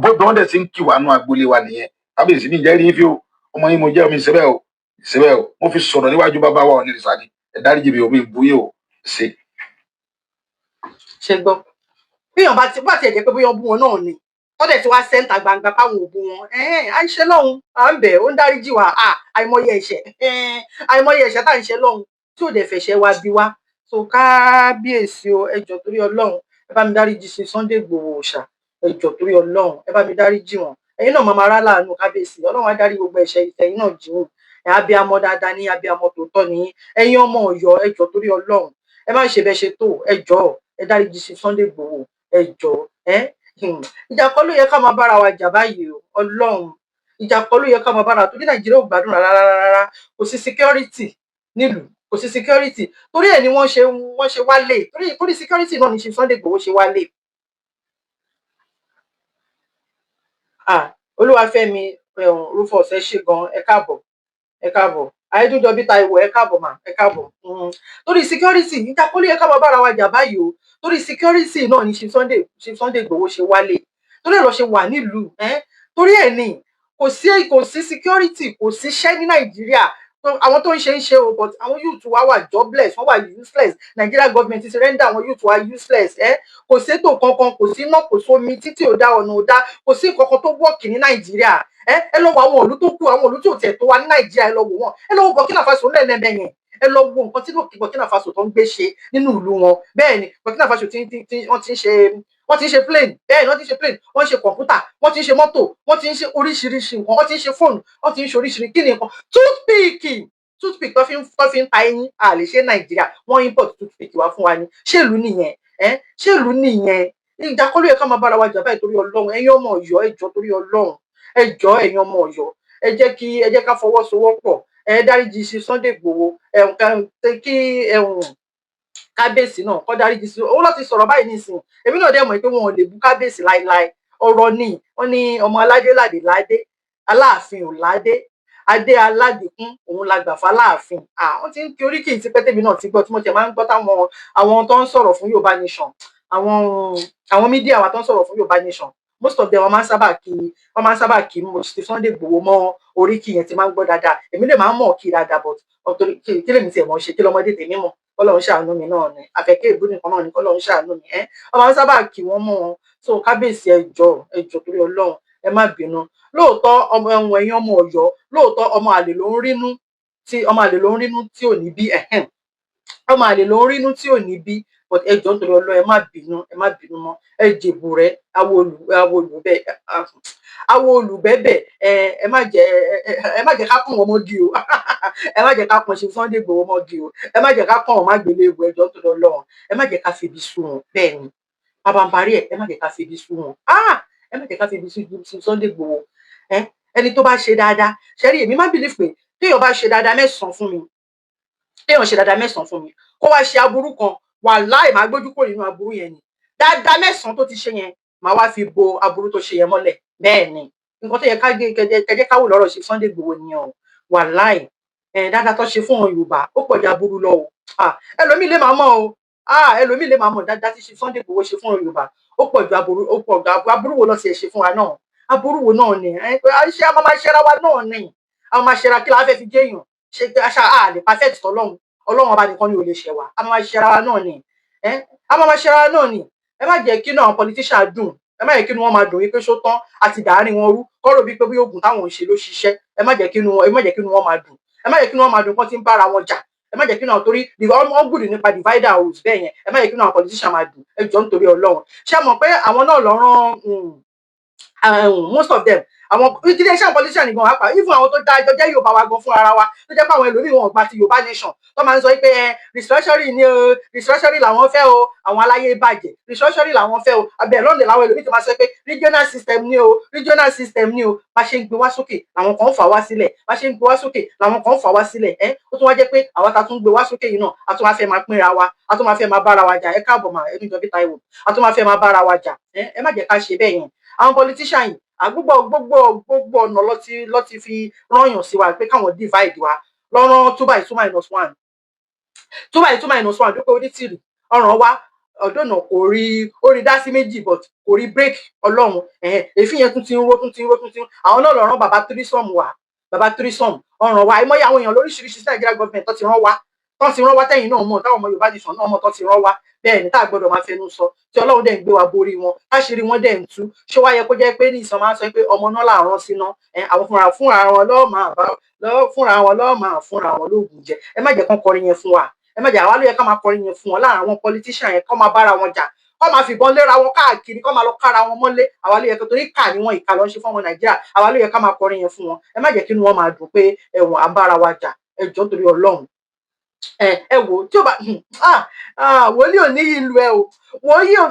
bó wọ́n dẹ̀ ti ń kí wà nù agboolé wa nìyẹn kábíyèsí mi jẹ́ rí yín fi o ọmọ yín mo jẹ́ omi ìṣẹ́bẹ̀ o ìṣẹ́bẹ̀ o mo fi sọ̀rọ̀ níwájú bàbá wa onírìṣà ni ẹ dáríjì mi ò mi bú yín o ṣe. ṣe gbọ́ bíyàn bá tiẹ̀ jẹ́ pé bóyá bú wọn náà ni wọ́n dẹ̀ ti wá sẹ́ńtà gbangba káwọn ò bú wọn àìṣe lọ́hùn à ń bẹ̀ ó ń dáríjì wá àìmọye ẹ̀ṣẹ̀ tá à ń ṣe lọ́hùn tí ò dẹ̀ fẹ̀ṣẹ̀ wá bí wá so kábíyèsí o ẹ jọ̀ọ́ torí Ọlọ́run ẹ bá mi dáríjì sí Sunday Igboho Òòṣà ẹ jọ̀ọ́ torí Ọlọ́run ẹ bá mi dáríjì wọn ẹ̀yin náà máa rá láàánú kábíyèsí Ọlọ́run á dárí gbogbo ẹ̀ṣẹ̀ ìtẹ̀yìn náà jì wọn abiyamọ dáadáa ní abiyamọ tòótọ́ ní ẹ̀yin ọmọ Ọ̀yọ́ ẹ jọ̀ọ́ torí Ọlọ́run ẹ má ṣe bẹ ṣe tó ẹ jọ̀ọ́ ẹ dáríjì sí Sunday Igboho ẹ jọ̀ọ́ ìjà kọ́ ló yẹ ká máa bára wa jà báyìí o Ọlọ́run ìjà kọ́ ló yẹ ká máa bára torí Nàìjíríà ò gbádùn rárá kò sí security nílùú kò sí security torí ẹ̀ ni wọ́n ṣe wálé torí security náà ní ṣe Sunday Igboho ṣe wálé. Olúwafẹ́mi Rufus ẹ ṣé gan ẹ káàbọ̀ Ayédúnjọbí Táíwò ẹ káàbọ̀ mà ẹ káàbọ̀ torí security ìjà kọ́ ló yẹ ká máa bára wa jà báyìí o torí security náà ní ṣe Sunday Igboho ṣe wálé torí ẹ̀ lọ ṣe wà nílùú torí ẹ̀ ní kò sí security kò síṣẹ́ ní Nàìjíríà àwọn tó ń ṣe o but àwọn youth wa wà jobless wọ́n wà useless Nigeria government ti render àwọn youth wa useless kò sétò kankan kò sí iná kò sómi títí ò dá ọ̀nà ò dá kò sí nǹkan kan tó wọ́ọ̀kì ní Nàìjíríà ẹ lọ wo àwọn ìlú tó kù àwọn ìlú tí ò tiẹ̀ tó wà ní Nàìjíríà ẹ lọ wò wọ́n ẹ lọ wo Burkina Faso lẹ́ẹ̀lẹ́mẹ̀ yẹn ẹ lọ wo nǹkan tí Burkina Faso tó ń gbé ṣe nínú ìlú wọn bẹ́ẹ̀ ni Burkina Faso wọ́n ti ń ṣe plane bẹ́ẹ̀ ni wọ́n ti ń ṣe plane wọ́n ń ṣe kọ̀ǹpútà wọ́n ti ń ṣe mọ́tò wọ́n ti ń ṣe oríṣiríṣi nǹkan wọ́n ti ń ṣe fóònù wọ́n ti ń ṣe oríṣiríṣi kí ni nǹkan toothpick tó fi ń ta eyín a lè ṣe Nàìjíríà wọ́n import toothpick wá fún wa ni ṣé ìlú nìyẹn ìjà kọ́ ló yẹ ká máa bára wa jà báyìí torí Ọlọ́run ẹ̀yin ọmọ Ọ̀yọ́ ẹ jọ̀ọ́ torí Ọlọ́run ẹ jọ̀ọ́ ẹ̀yin ọmọ Ọ̀yọ́ ẹ jẹ́ ká fọwọ́sowọ́pọ̀ dáríjì sí Sunday Igboho kí kábíyèsí náà kọ́ dáríjì sí ó láti sọ̀rọ̀ báyìí nísìnyí èmi náà dẹ̀ mọ̀ pé wọn ò lè bú kábíyèsí láéláé ọ̀rọ̀ ni wọ́n ní ọmọ aládé ládé ládé Aláàfin ò ládé adé aládìkún òun la gbà fáláàfin wọ́n ti ń kí oríkì tí pẹ́tẹ́mi náà ti gbọ́ tí mo tiẹ̀ máa ń gbọ́ táwọn àwọn tó ń sọ̀rọ̀ fún Yorùbá Nation àwọn mídíà wa tó ń sọ̀rọ̀ fún Yorùbá Nation most of them wọ́n máa ń sábà kí mo ti Sunday Igboho mọ́ oríkì yẹn ti máa ń gbọ́ dáadáa èmi lè máa ń mọ̀ kí dáadáa but kí lèmi tiẹ̀ mọ̀ ṣe kí lọ́mọdé tèmi mọ̀ kọ́lọ́run ṣàánú mi náà ni àfẹ́kẹ́ ìbú nìkan náà ni kọ́lọ́run ṣàánú mi wọ́n máa ń sábà kí wọ́n mọ́ wọn so kábíyèsí ẹ jọ̀ọ́ torí Ọlọ́run ẹ má bínú lóòótọ́ ẹ̀yin ọmọ Ọ̀yọ́ lóòótọ́ ọmọ àlè ló ń rínú tí ò ní bí ọmọ àlè ló ń rínú tí ò ní bí but ẹ jọ̀ọ́ nítorí Ọlọ́run ẹ má bínú mọ́ ẹ jèbù rẹ awo olùbẹ́bẹ̀ ẹ má jẹ́ ká kàn wọ́n mọ́gi o ẹ má jẹ́ ká kàn ṣe Sunday Igboho mọ́gi o ẹ má jẹ́ ká kàn wọ́n má gbélé ewu ẹ jọ̀ọ́ nítorí Ọlọ́run ẹ má jẹ́ ká febi sú wọn bẹ́ẹ̀ ni pàbàǹparí ẹ má jẹ́ ká febi sú wọn ẹ má jẹ́ ká febi sú Sunday Igboho ẹni tó bá ṣe dáadáa ṣẹ́rí èmi má believe pé téèyàn bá ṣe dáadáa mẹ́sàn-án fún mi kó wá ṣe aburú kan wàláì máa gbójú kò nínú aburú yẹn ni dáadáa mẹ́sàn-án tó ti ṣe yẹn máa wá fi bo aburú tó ṣe yẹn mọ́lẹ̀ bẹ́ẹ̀ ni nǹkan tó yẹ kẹjẹ káwò lọ́rọ̀ ṣe Sunday Igboho nìyẹn o wàláì dáadáa tó ṣe fún wọn Yorùbá ó pọ̀ ju aburú lọ o ẹlòmíì lè máa mọ̀ dáadáa tí ṣe Sunday Igboho ṣe fún wọn Yorùbá ó pọ̀ ju aburú wo lọ sí ẹ ṣe fún wa náà aburú wo náà ni ṣé a máa ṣẹra wa náà ni a máa ṣẹra kí la fẹ́ fi jẹ́yàn ṣe aṣa àlè perfect Ọlọ́run ọba nìkan ni ò lè ṣẹ wa a máa ṣẹra wa náà ni ẹ má jẹ́ kí náà politician dùn ẹ má jẹ́ kí wọ́n máa dùn wípé ṣó tán àti dàárín wọn rú kọ́rọ̀ bíi pé bí oògùn táwọn ń ṣe ló ṣiṣẹ́ ẹ má jẹ́ kí wọ́n máa dùn kọ́ tí ń bára wọn jà ẹ má jẹ́ kí náà torí wọ́n gbùdù nípa divider house bẹ́ẹ̀ yẹn ẹ má jẹ́ kí náà politician máa dùn ẹ jọ̀ọ́ nítorí Ọlọ́run ṣé mọ̀ pé àwọn náà lọ rán most of them àwọn iléeṣẹ́ politician nìkan wà pa even àwọn tó dá ẹjọ́ jẹ́ Yorùbá wa gan fún ara wa tó jẹ́ pé àwọn ẹlòmíì wọn ò gba ti Yorùbá nation tó máa ń sọ pé restructuring ni o restructuring làwọn fẹ́ o àwọn aláyé bàjẹ́ restructuring làwọn fẹ́ o abẹ́ lọ́nà làwọn ẹlòmíì tó máa sọ pé regional system ni o regional system ni o bá ṣe ń gbé wá sókè làwọn kan ń fà wá sílẹ̀ bá ṣe ń gbé wá sókè làwọn kan ń fà wá sílẹ̀ ó tún wá jẹ́ pé àwa ta tún gbé wá sókè yìí náà a tún wá fẹ́ máa pínra wa a tún máa fẹ́ máa bára wa jà ẹ káàbọ̀ mà ẹni Ìjọbí Táíwò a tún máa fẹ́ máa bára wa jà ẹ má jẹ́ ká ṣe bẹ́ẹ̀ yẹn àwọn politician yìí gbogbo ọ̀nà ló ti fi rányàn sí wa pé káwọn divide wa lọ́rán 2/2 - 1 2/2 - 1 dúpẹ́ onítìrì ọ̀ràn wa ọ̀dọ́nà kò rí ó rí dá sí méjì but kò rí break Ọlọ́run èéfín yẹn tún ti ń ró àwọn náà lọ́rán bàbá tírísọ̀mù wa bàbá tírísọ̀mù ọ̀ràn wa àìmọye àwọn èèyàn lóríṣiríṣi sí Nàìjíríà gọ́ọ̀mẹ̀ntì tó ti rán wa tẹ́yìn náà mọ̀ táwọn ọmọ Yorùbá nation náà mọ̀ tó ti rán wa bẹ́ẹ̀ ni tá a gbọ́dọ̀ máa fẹnu sọ tí Ọlọ́run dẹ̀ ń gbé wa borí wọn láṣìírí wọn dẹ̀ ń tú ṣé wá yẹ kó jẹ́ pé ní ìsàn máa ń sọ pé ọmọ náà làárọ̀ síná àwọn fúnra wọn lọ́ọ́ máa fúnra wọn lóògùn jẹ ẹ má jẹ́ kán kọrin yẹn fún wa ẹ má jẹ́ àwa ló yẹ ká máa kọrin yẹn fún wọn láàrin àwọn politician yẹn kán máa bára wọn jà kán máa fìbọn léra wọn káàkiri kán máa lọ kára wọn mọ́lé àwa ló yẹ kó torí kà ní wọn ìkà lọ ń ṣe fún ọmọ Nàìjíríà àwa ló yẹ ká máa kọrin yẹn fún wọn ẹ má jẹ́ kí inú wọn máa dùn pé ẹ̀wọ̀n à ń bára wa jà ẹ jọ̀ọ́ torí Ọlọ́run ẹ wò tí ó bá wòlíì ò ní ìlú ẹ o wòlíì ò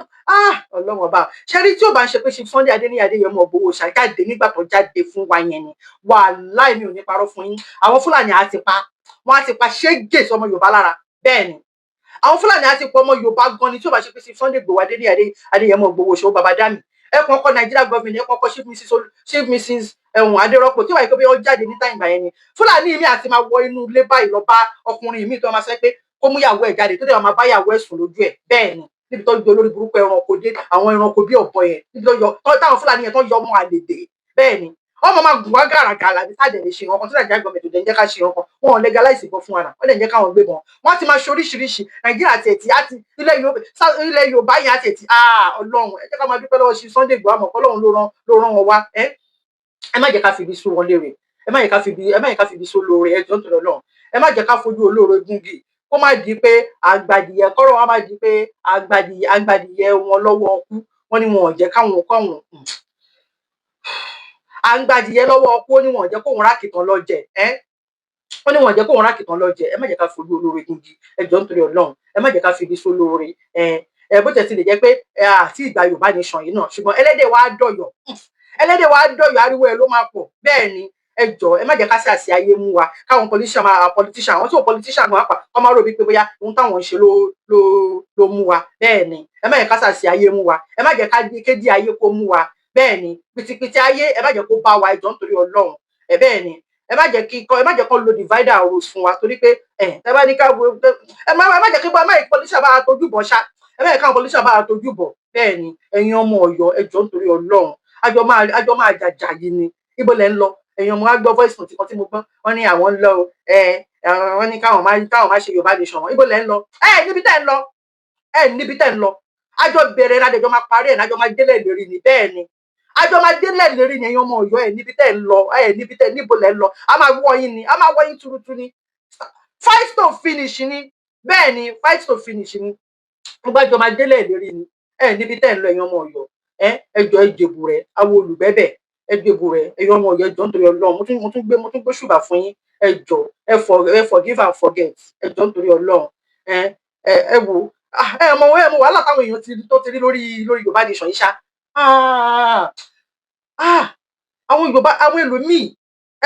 Ọlọ́run ọba ṣẹ́rí tí ó bá ń ṣe pé ṣe Sunday Adéníyì Adéyẹmọ Ìgbòho ṣàjáde nígbà tó jáde fún wa yẹn ni wàláhì mi ò ní parọ́ fún yín àwọn Fúlàní á ti pa wọn á ti pa ṣégè sọmọ Yorùbá lára bẹ́ẹ̀ ni àwọn Fúlàní á ti pa ọmọ Yorùbá gan ni tí ó bá ṣe pé ṣe Sunday Ìgbòho Adéníyì Adéyẹmọ Ìgbòho ṣòwò bàbá dá mi ẹkùn ọkọ Nàìjíríà gọọmenti ẹkùn ọkọ chief mrs Adérọ́pò tí wàá pé ó jáde ní táìmù yẹn ni Fúlàní mi àti máa wọ inú ilé báyìí lọ bá ọkùnrin mi tó máa sọ pé kó mú ìyàwó ẹ̀ jáde tó dẹ̀ máa bá ìyàwó ẹ̀ sùn lójú ẹ̀ bẹ́ẹ̀ ni níbi tó yọ lórí burúkú ẹranko dé àwọn ẹranko bí ọ̀bọ yẹn níbi tó yọ táwọn Fúlàní yẹn tó yọ ọmọ àlè dé bẹ́ẹ̀ ni ọmọ máa gùn wá gàràgàrà ní sáà dẹ̀ lè ṣe nǹkan tí Nàìjíríà gọọmenti ò dẹ̀ ń jẹ́ ká ṣe nǹkan wọn ò legalize ìbọn fún wa náà wọ́n dẹ̀ ń jẹ́ káwọn gbé bọ̀ wọ́n ti máa ṣe oríṣiríṣi Nàìjíríà tẹ̀tì àti ilẹ̀ Yorùbá yẹn àtẹ̀tì Ọlọ́run ẹ jẹ́ ká máa dúpẹ́ lọ́wọ́ ṣe Sunday Ìgbòho àmọ́ Ọlọ́run ló rán wọn wá ẹ má jẹ́ ká fi ibi sún wọn léèrè ẹ má jẹ́ ká fi ibi sún lóore ẹ jọ̀ọ́ nítorí Ọlọ́run ẹ má jẹ́ ká fojú olóore gúngi kó má di pé àgbàdìyẹ kọ́rọ̀ wa má di pé àgbàdìyẹ wọn lọ́wọ́ ọkú wọn ni wọn ò jẹ́ káwọn àgbàdìyẹ lọ́wọ́ ọkú ó ní wọn ò jẹ́ kóun rákìtàn lọ jẹ wọ́n ní wọn ò jẹ́ kóun rákìtàn lọ jẹ ẹ má jẹ́ ká fojú olóore gúngi ẹ jọ̀ọ́ nítorí Ọlọ́run ẹ má jẹ́ ká fi ibi sún lóore bó tẹ̀ ti lè jẹ́ pé àti ìgbà Yorùbá nation yìí náà ṣùgbọ́n ẹlẹ́dẹ̀ wa dọ̀yọ̀ ariwo ẹ̀ ló máa pọ̀ bẹ́ẹ̀ ni ẹ jọ̀ọ́ ẹ má jẹ́ ká sí àṣì ayé mú wa káwọn politician àwọn tí ò politician gan apá kọ́ máa rò bí pé bóyá ohun táwọn ń ṣe ló mú wa bẹ́ẹ̀ ni ẹ má jẹ́ ká sí àṣì ayé mú wa ẹ má jẹ́ ká kéde ayé kó mú wa bẹ́ẹ̀ ni pìtìpìtì ayé ẹ má jẹ́ kó bá wa ẹ jọ̀ọ́ nítorí Ọlọ́run bẹ́ẹ̀ ni ẹ má jẹ́ kó lo divider rules fún wa torí pé ẹ bá ní ká ẹ má jẹ́ kí politician bá tojú bọ̀ ṣá ẹ má jẹ́ káwọn politician bá tojú bọ̀ bẹ́ẹ̀ ni ẹ̀yin ọmọ Ọ̀yọ́ ẹ jọ̀ọ́ nítorí Ọlọ́run àjọ máa jàjà yìí ni ibo lẹ ń lọ ẹ̀yin ọmọ wa gbọ́ voice note kan tí mo gbọ́ wọ́n ní àwọn ń lọ wọ́n ní káwọn má ṣe Yorùbá nation wọn ibo lẹ ń lọ níbi tẹ́ ń lọ àjọ bẹ̀rẹ̀ ládẹjọ máa parí ẹ̀ nájọ máa délẹ̀ lérí ni bẹ́ẹ̀ ni àjọ máa délẹ̀ lérí ni ẹ̀yin ọmọ Ọ̀yọ́ níbi tẹ́ ń lọ níbo lẹ ń lọ a máa wọ́ yín tuurutu ni fight to finish ni bẹ́ẹ̀ ni fight to finish ni gbogbo àjọ máa délẹ̀ lérí ni níbi tẹ́ ń lọ ẹ̀yin ọmọ Ọ̀yọ́ ẹjọ ìjẹbù rẹ àwọn olùbẹbẹ ẹjẹbù rẹ ẹyọ ọmọ Ọ̀yọ́ ẹjọ nítorí Ọlọ́run mo tún gbé ṣùgbà fún yín ẹjọ ẹ forgive and forget ẹjọ nítorí Ọlọ́run ẹ wò ọmọ wàhálà táwọn èèyàn tó ti rí lórí Yorùbá nation yìí ṣá àwọn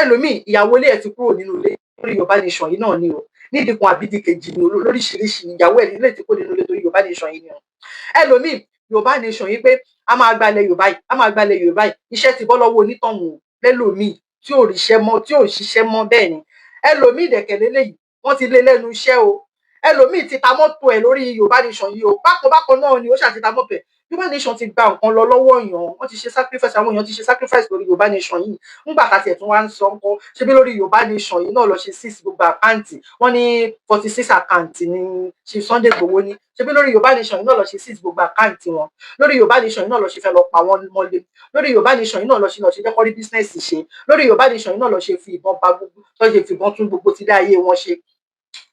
ẹlòmíì ìyàwó ilé ẹ ti kúrò nínú ilé lórí Yorùbá nation yìí náà ni o nídìkun àbídí kejì ni lóríṣiríṣi ìyàwó ẹ ilé ti kúrò nínú ilé lórí Yorùbá nation yìí ni o ẹlòmíì Yorùbá nation yìí pé a máa gbalẹ̀ Yorùbá yìí iṣẹ́ ti bọ́ lọ́wọ́ onítọ̀hún lẹ́lòmíì tí ò ríṣẹ́ mọ́ tí ò ṣiṣẹ́ mọ́ bẹ́ẹ̀ ni ẹlòmíì dẹ̀kẹ̀lé léyìí wọ́n ti lé lẹ́nu iṣẹ́ o ẹlòmíì ti ta mọ́tò ẹ̀ lórí Yorùbá nation yìí o bákan náà ni ó ṣàti ta mọ́tò ẹ̀ Yorùbá nation ti gba nǹkan lọ lọ́wọ́ èèyàn wọ́n ti ṣe sacrifice àwọn èèyàn ti ṣe sacrifice lórí Yorùbá nation yìí ńgbà tá tiẹ̀ tún wá ń sọ ńkọ́ ṣebí lórí Yorùbá nation yìí náà lọ ṣe 6 gbogbo àkáǹtì wọ́n ní 46 àkáǹtì ní ṣe Sunday Igboho ní ṣebí lórí Yorùbá nation yìí náà lọ ṣe 6 gbogbo àkáǹtì wọn lórí Yorùbá nation yìí náà lọ ṣe fẹ́ lọ pa wọ́n mọ́lé lórí Yorùbá nation yìí náà lọ ṣe jẹ́ kó rí bísínẹ́sì ṣe lórí Yorùbá nation yìí náà lọ ṣe fi ìbọn ba gbogbo tó ṣe fi ìbọn tún gbogbo ti dá ayé wọn ṣe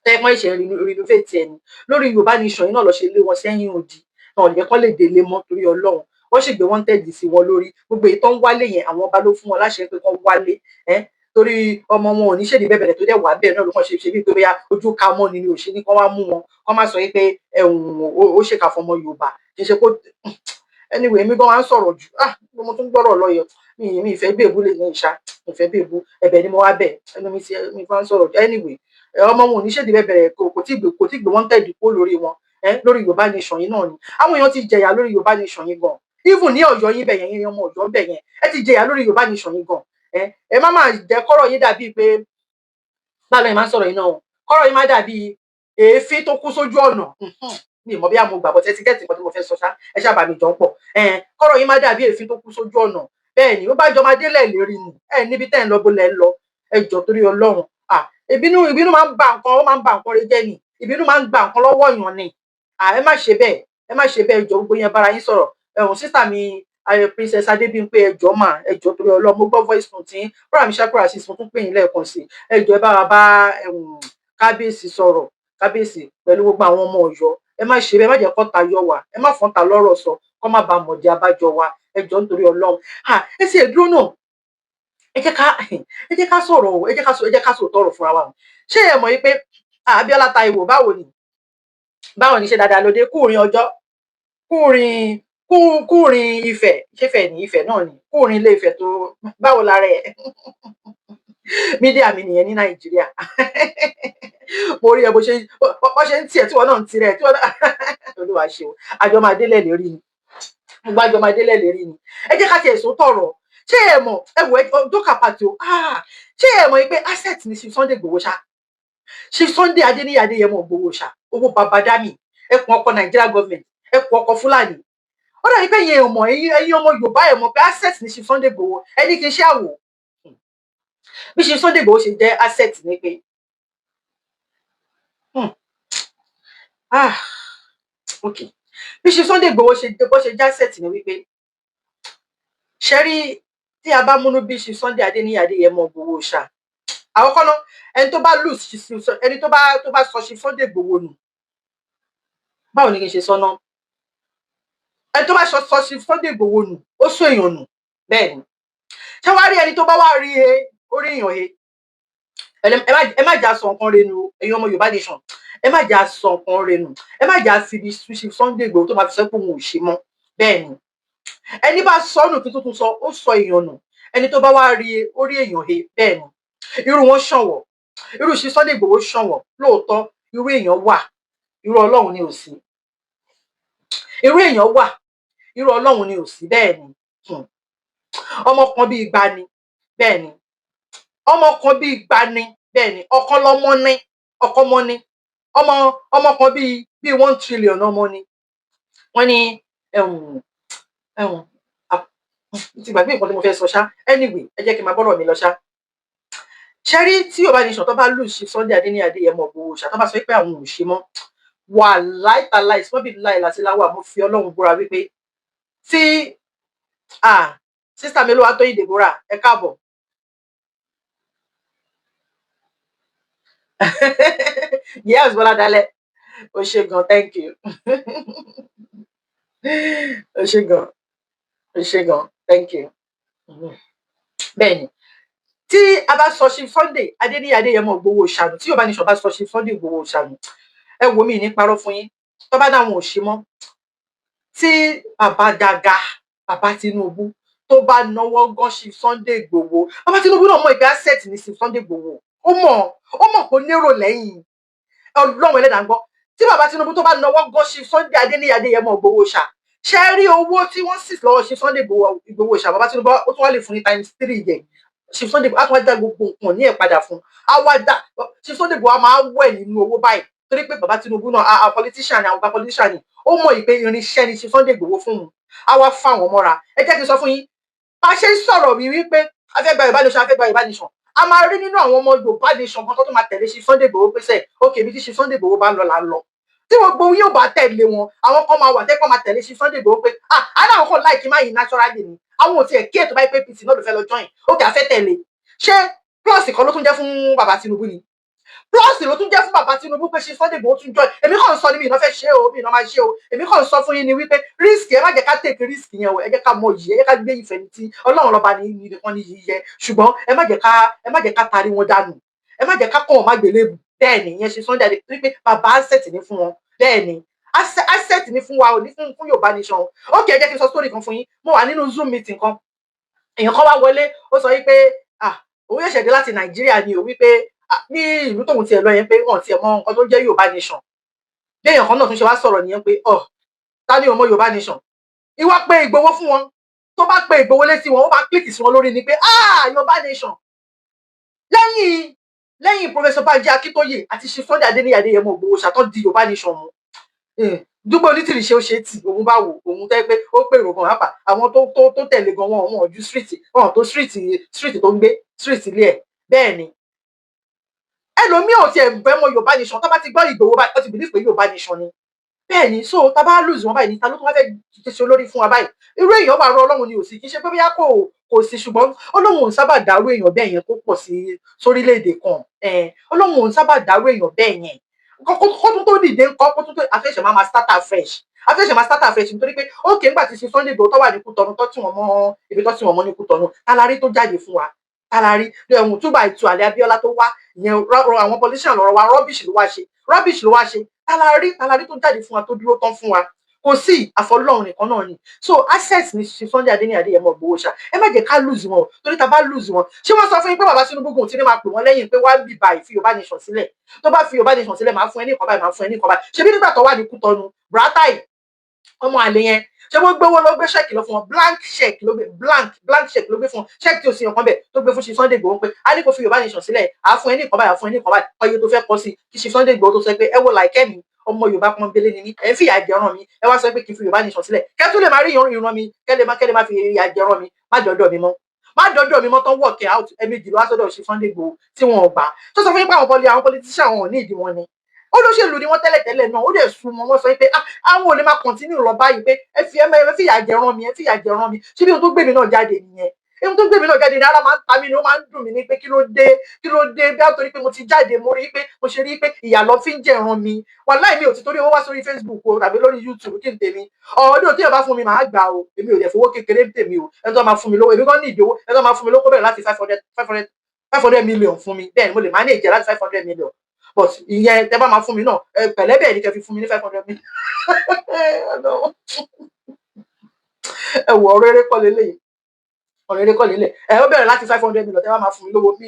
tẹ́gbọ́n ìṣẹ̀ renovate ẹni lórí Yorùbá nation yìí náà lọ ṣe lé wọn sẹ́yìn òdì náà lè kọ́ lè délé mọ́ torí Ọlọ́run wọ́n sì gbé wanted sí wọn lórí. Gbogbo èyí tó ń wálé yẹn àwọn ọba ló fún wọn láṣẹ pé kán wálé, torí ọmọ wọn ò ní ṣèdí bẹ̀bẹ̀rẹ̀ tó dẹ̀ wá bẹ́ẹ̀ náà ló kàn ṣe bíi pé bóyá ojú ka mọ́ ni ò ṣe ní kán wá mú wọn, kán má sọ pé ó ṣèkà fọmọ Yorùbá. Kì í ṣe kó anyway èmi gan wá ń sọ̀rọ̀ jù, mo tún gbọ́rọ̀ lọ́yọ̀, mi ìfẹ́ bèbú lè ní ìṣá, mi ìfẹ́ bèbú, ẹ̀bẹ̀ ni mo wá bẹ̀, ẹnu mi gan ń sọ̀rọ̀ jù. Anyway, ọmọ wọn ò ní ṣèdí bẹ̀bẹ̀rẹ̀, kò tí gbé wanted kúrò lórí wọn, lórí Yorùbá nation yìí náà ni. Àwọn èèyàn ti jẹ̀yà lórí Yorùbá nation yìí gan. Even ní Ọ̀yọ́ yín bẹ̀yẹn, yẹn ọmọ Ọ̀yọ́ bẹ̀yẹn, ẹ ti jẹ̀yà lórí Yorùbá nation yìí gan. Ẹ má máa jẹ́ kọ́rọ̀ yín dàbí pé báwo ni màá sọ̀rọ̀ yìí náà, kọ́rọ̀ yín má dàbí èéfín tó kú sójú ọ̀nà. Mi mọ̀ bí àmọ́ gbàgbọ́ tẹ́tí gẹ́tì kan tí mo fẹ́ sọ ṣá, ẹ ṣáà bá mi jọ ń pọ̀. Kọ́rọ̀ yín má dàbí èéfín tó kú sójú ọ̀nà. Bẹ́ẹ̀ ni ó bá jọ máa délẹ̀ lérí ni, níbi tẹ́ ń lọ bó lẹ́ ń lọ, ẹ jọ torí Ọlọ́run. Ìbínú máa ń ba nǹkan, ó máa ń ba nǹkan rẹ jẹ́ ni, ìbínú máa ń gba nǹkan lọ́wọ́ èèyàn ni. Ẹ má ṣe bẹ́ẹ̀, ẹ má ṣe bẹ́ẹ̀, jọ gbogbo yẹn bára yín sọ̀rọ̀. Sísà mi Princess Adébímpé, ẹ jọ̀ọ́ mà, ẹ jọ̀ọ́ torí Ọlọ́run, mo gbọ́ voice note yín, bọ́ra mi ṣàkóra sí mo tún pè yín lẹ́ẹ̀kan sí. Ẹ jọ̀ọ́ ẹ bá wa bá kábíyèsí sọ̀rọ̀, kábíyèsí pẹ̀lú gbogbo àwọn ọmọ Ọ̀yọ́. Ẹ má ṣe bẹ́ẹ̀, ẹ má jẹ́ kọ́ta yọ wá, ẹ má fọ́nta lọ́rọ̀ sọ, kọ́ má ba mọ̀dí abájọ wa, ẹ jọ̀ọ́ nítorí Ọlọ́run. Ẹ sì dúró náà, ẹ jẹ́ ká sọ̀rọ̀ o, ẹ jẹ́ ká sòótọ́ ọ̀rọ̀ fúnra wa o. Ṣé ẹ mọ̀ yìí pé Abíọ́lá Táíwò báwo ni ṣe dáadáa lóde, kúrin ọjọ́, kúrin Ifẹ̀, ṣéfẹ̀ ní Ifẹ̀ náà ni, kúrin Ilé Ifẹ̀ tó báwo lára ẹ̀. Mídíà mi nìyẹn ní Nàìjíríà. Mo rí ẹ bó ṣe ń tiẹ̀ tí wọ́n náà ń tirẹ̀, tí wọ́n náà Olúwa ṣe o, àjọ máa délẹ̀ lérí ni, gbogbo àjọ máa délẹ̀ lérí ni. Ẹ jẹ́ ká tiẹ̀ sòótọ́ ọ̀rọ̀. Ṣé ẹ mọ̀, ẹ wò dókà pàtó, ṣé ẹ mọ̀ pé asset ni Chief Sunday Igboho ṣá? Chief Sunday Adéníyì Adéyẹmọ Igboho ṣá, owó baba dami, ẹkùn ọkọ Nigeria government, ẹkùn ọkọ Fúlàní. Ó dàbí pé ẹ̀yin ò mọ̀, ẹ̀yin ọmọ Yorùbá ẹ mọ̀ pé asset ni Chief Sunday Igboho, ẹni kì í ṣe àwò. Bí Chief Sunday Igboho ṣe jẹ́ asset ni pé okay, bí Chief Sunday Igboho ṣe jẹ́ asset ni wípé ṣe rí tí a bá múnú bí Chief Sunday Adéníyì Adéyẹmọ Igboho ṣá, àkọ́kọ́ náà ẹni tó bá lose, ẹni tó bá sọ Chief Sunday Igboho nù, báwo ni kí n ṣe sọ náà, ẹni tó bá sọ Chief Sunday Igboho nù ó sún èèyàn nù. Bẹ́ẹ̀ ni ṣé wàá rí ẹni tó bá wá rí orí èèyàn ẹ má jà sọ nǹkan rẹ̀ nù, ẹ̀yin ọmọ Yorùbá nation, ẹ má jà sọ nǹkan rẹ̀ nù, ẹ má jà fi ibi Chief Sunday Igboho tó máa fi sọ pé òun ò ṣe mọ́. Bẹ́ẹ̀ ni ẹni bá sọ nù kí tuntun sọ, ó sọ èèyàn nù. Ẹni tó bá wá rí orí èèyàn bẹ́ẹ̀ ni irú wọn ṣọ̀wọ̀, irú Chief Sunday Igboho ṣọ̀wọ̀ lóòótọ́, irú èèyàn wà, irú Ọlọ́run ni ò sí, irú èèyàn wà, irú Ọlọ́run ni ò sí. Bẹ́ẹ̀ ni ọmọ kan bí igba ni, bẹ́ẹ̀ ni ọmọ kan bí igba ni, bẹ́ẹ̀ ni ọkọ lọmọ ní, ọkọ mọ ní, ọmọ kan bí 1 trillion ọmọ ni. Wọ́n ní ti gbàgbé nǹkan tí mo fẹ́ sọ ṣá. Anyway, ẹ jẹ́ kí n máa bọ́rọ̀ mi lọ ṣá. Ṣé rí tí Yorùbá nation tó bá lose Chief Sunday Adéníyì Adéyẹmọ Igboho ṣá, tó bá sọ pé àwọn ò ṣe mọ́, wàláì tàláì wọ́n bí láì láti láwà, mo fi Ọlọ́run búra wípé tí sísá mi Olúwatóyìn Deborah, ẹ káàbọ̀. Yes, Bọ́lá Dalẹ̀, o ṣé gan, thank you. O ṣé gan, thank you. Bẹ́ẹ̀ni tí a bá sọ Chief Sunday Adéníyì Adéyẹmọ Igboho ṣàánú, tí Yorùbá nation bá sọ Chief Sunday Igboho ṣàánú, ẹ wò mí ní parọ́ fún yín, tó bá dáwọn ò ṣe mọ́, tí bàbá Gàgà, bàbá Tinubu tó bá náwó gan Chief Sunday Igboho, bàbá Tinubu náà mọ̀ ìgbé asset ní Chief Sunday Igboho, ó mọ̀ kó nérò lẹ́yìn. Ọlọ́run ẹlẹ́dàá ń gbọ́, tí bàbá Tinubu tó bá náwó gan Chief Sunday Adéníyì Adéyẹmọ Igboho ṣá, ṣe rí owó tí wọ́n sì lọ́wọ́ Chief Sunday Igboho ṣá, bàbá Tinubu ó tún wá lè fún ní ×3 yẹn. Chief Sunday Igboho á tún wá dá gbogbo nǹkan ní ẹ̀ padà fún, Chief Sunday Igboho á máa wẹ̀ nínú owó báyìí, torí pé bàbá Tinubu náà politician ni, àwọn ọba politician ni, ó mọ̀ ìpè irinṣẹ́ ni Chief Sunday Igboho fún un, á wá fáwọn mọ́ra. Ẹ jẹ́ kí n sọ fún yín, bá a ṣe ń sọ̀rọ̀ wípé afẹ́gbà Yorùbá nation, afẹ́gbà Yorùbá nation, a máa rí nínú àwọn ọmọ Yorùbá nation kan tó máa tẹ̀lé Chief Sunday Igboho pèsè òkè bí tí Chief Sunday Igboho bá ń lọ là ń lọ. Tí gbogbo yóò bá tẹ̀lé wọn, àwọn kan máa wà tẹ́kọ̀ máa tẹ̀lé Chief Sunday Igboho pé àwọn kan láìkí máa yìí naturally ni, àwọn ò tiẹ̀ kí ètò báyìí pé APC náà ló fẹ́ lọ join, òkè afẹ́ tẹ̀lé. Ṣé plus kan ló tún jẹ́ fún bàbá Tinubu ni? plus ló tún jẹ́ fún bàbá Tinubu pé ṣe Sunday Igboho tún join. Èmi kàn sọ ni mi ìná fẹ́ ṣe o, mi ìná máa ṣe o. Èmi kàn sọ fún yín ni wípé risk ẹ má jẹ́ ká take risk yẹn o. Ẹ jẹ́ ká mọ yìí, ẹ jẹ́ ká gbé ìfẹ́ ní tí Ọlọ́run lọ́ba ní nìkan ní yìí yẹ. Ṣùgbọ́n ẹ má jẹ́ ká tarí wọn dànù. Ẹ má jẹ́ ká kọ́ wọn má gbélébù. Bẹ́ẹ̀ ni ìyẹn ṣe Sunday Adé torí pé bàbá asset ní fún wọn. Bẹ́ẹ̀ ni asset ní fún wa o, ní fún Yorùbá nation. Okay, ẹ jẹ́ kí n sọ story kan fún yín. Mo wà nínú Zoom meeting kan. Èèyàn kan wá wọlé, ó sọ wípé òun ṣẹ̀ṣẹ̀ dé láti Nàìjíríà ni o, wípé ní ìlú tóun tiẹ̀ lọ yẹn pé wọ́n tiẹ̀ mọ nǹkan tó jẹ́ Yorùbá nation. Bí èèyàn kan náà tún ṣe wá sọ̀rọ̀ nìyẹn pé ta ni ò mọ Yorùbá nation. Ìwà pé Ìgbòho fún wọn, tó bá pé Ìgbòho létí wọn, ó máa click sí wọn lórí ni pé Yorùbá nation. Lẹ́yìn Professor Banji Akintoye àti Chief Sunday Adéníyì Adéyẹmọ Ìgbòho ṣàtọ́ di Yorùbá nation mu. Dúpẹ́ Onítìrì ṣe ó ṣe tì, òun bá wò, òun tẹ́ pé ó pèrò gan apá àwọn tó tẹ̀lé gan wọn ju street tó ń gbé street ilé ẹ̀. Bẹ́ẹ̀ ni ẹlòmíì ò tiẹ̀ fẹ́ mọ Yorùbá nation, tó bá ti gbọ́ Ìgbòho báyìí ó ti believe pé Yorùbá nation ni. Bẹ́ẹ̀ ni so tá bá lose wọn báyìí ní ta ló tún wá fẹ́ ṣe olórí fún wa báyìí. Irú èèyàn wà rọ Ọlọ́run ni ò sí, kì í ṣe pé bóyá kò sí, ṣùgbọ́n Ọlọ́run ò ń sábà dárú èèyàn bẹ́ẹ̀ yẹn kó pọ̀ sí sórílẹ̀-èdè kan. Ọlọ́run ò ń sábà dárú èèyàn bẹ́ẹ̀ yẹn. Kó tó dìde ńkọ́, kó tó àfẹ́ṣẹ̀ máa start afresh. Àfẹ́ṣẹ̀ máa start afresh nítorí pé ókè ńgbà tí ṣe Sunday Igboho tó wà ní Kútọ̀nù tó tí wọ́n mọ́ ibi tó tí wọ́n mọ́ ní Kútọ̀nù. Tálárí tó jáde fún wa. Tálárí ẹ̀hún túbà ìtù àlẹ́ Abíọ́lá tó wá ìyẹn àwọn politician lọ́rọ̀ wa rubbish ló wá ṣe. Tálárí tó jáde fún wa tó dúró tán fún wa. Kò sí àfọlọ́run nìkan náà ni. So access ní ṣe Sunday Adéníyì Adéyẹmọ Ìgbòho ṣá. Ẹ má jẹ́ ká lose wọn torí tá bá lose wọn. Ṣé wọ́n sọ fún yín pé bàbá Tinubu gùn tí ní máa pè wọ́n lẹ́yìn pé wá bì báyìí fi Yorùbá nation sílẹ̀. Tó bá fi Yorùbá nation sílẹ̀ máa fún ẹ ní nǹkan báyìí, máa fún ẹ ní nǹkan báyìí. Ṣebí nígbà tó wà ní Kútọ̀nù, Buratai ọmọ àlè yẹn ṣé wọ́n gbówó ló gbé ṣẹ́ẹ̀kì lọ fún wọn, blank check ló gbé fún wọn, ṣẹ́ẹ̀kì tí ò sí ọkàn bẹ̀ tó gbé fún Chief Sunday Igboho pé a ní kó fi Yorùbá nation sílẹ̀, à fún ẹ ní nǹkan báyìí, à fún ẹ ní nǹkan báyìí, ọyẹ tó fẹ́ kọ sí kí Chief Sunday Igboho tó sọ pé ẹ wo làìkẹ́ mi ọmọ Yorùbá pọ́nbélé ni mí, ẹ ń fìyà jẹran mi, ẹ wá sọ pé kí n fi Yorùbá nation sílẹ̀ kẹ́ tún lè máa rí ìran mi, kẹ́lẹ́ má fi ìyà jẹran mi, má dọ́dọ̀ mi mọ́ tán work out ẹ̀mejì ló wá sọ́dọ̀ Chief Sunday Igboho tí wọn ò gbà. Tó sọ fún yín pé àwọn politician wọn ò ní ìdí wọn ni. Olóṣèlú ni wọ́n tẹ́lẹ̀ náà, ó dẹ̀ sun wọn sọ pé àwọn ò lè máa continue lọ báyìí pé ẹ fi ìyà jẹran mi, ṣé bí ohun tó gbé mi náà jáde nìyẹn. Ohun tó gbé mi náà jáde ní ara máa ń ta mí ni ó máa ń dùn mí ní pé kí ló dé bí a torí pé mo ti jáde mo ṣe rí pé ìyà lọ fi ń jẹran mi. Wàláhì mi ò ti torí owó wá sórí Facebook o tàbí lórí YouTube kí n tèmi. Ọdún tí ẹ bá fún mi màá gbà o, èmi ò dẹ̀ fowó kékeré tèmi o. Ẹni tó máa fún mi lówó, èmi gan ní ìdí owó, ẹni tó máa fún mi lówó bẹ̀rẹ̀ láti 500 million fún mi. Bẹ́ẹ̀ ni mo lè manage láti 500 million. But ìyẹn tẹ́ bá máa fún mi náà pẹ̀lẹ́ bẹ́ẹ̀ ni kẹ́ fi fún mi ní 500 million. Ẹ wò ọ̀rọ̀ eré kọ́ lélẹ̀ ó bẹ̀rẹ̀ láti 500 million tẹ́ bá máa fún mi lówó bí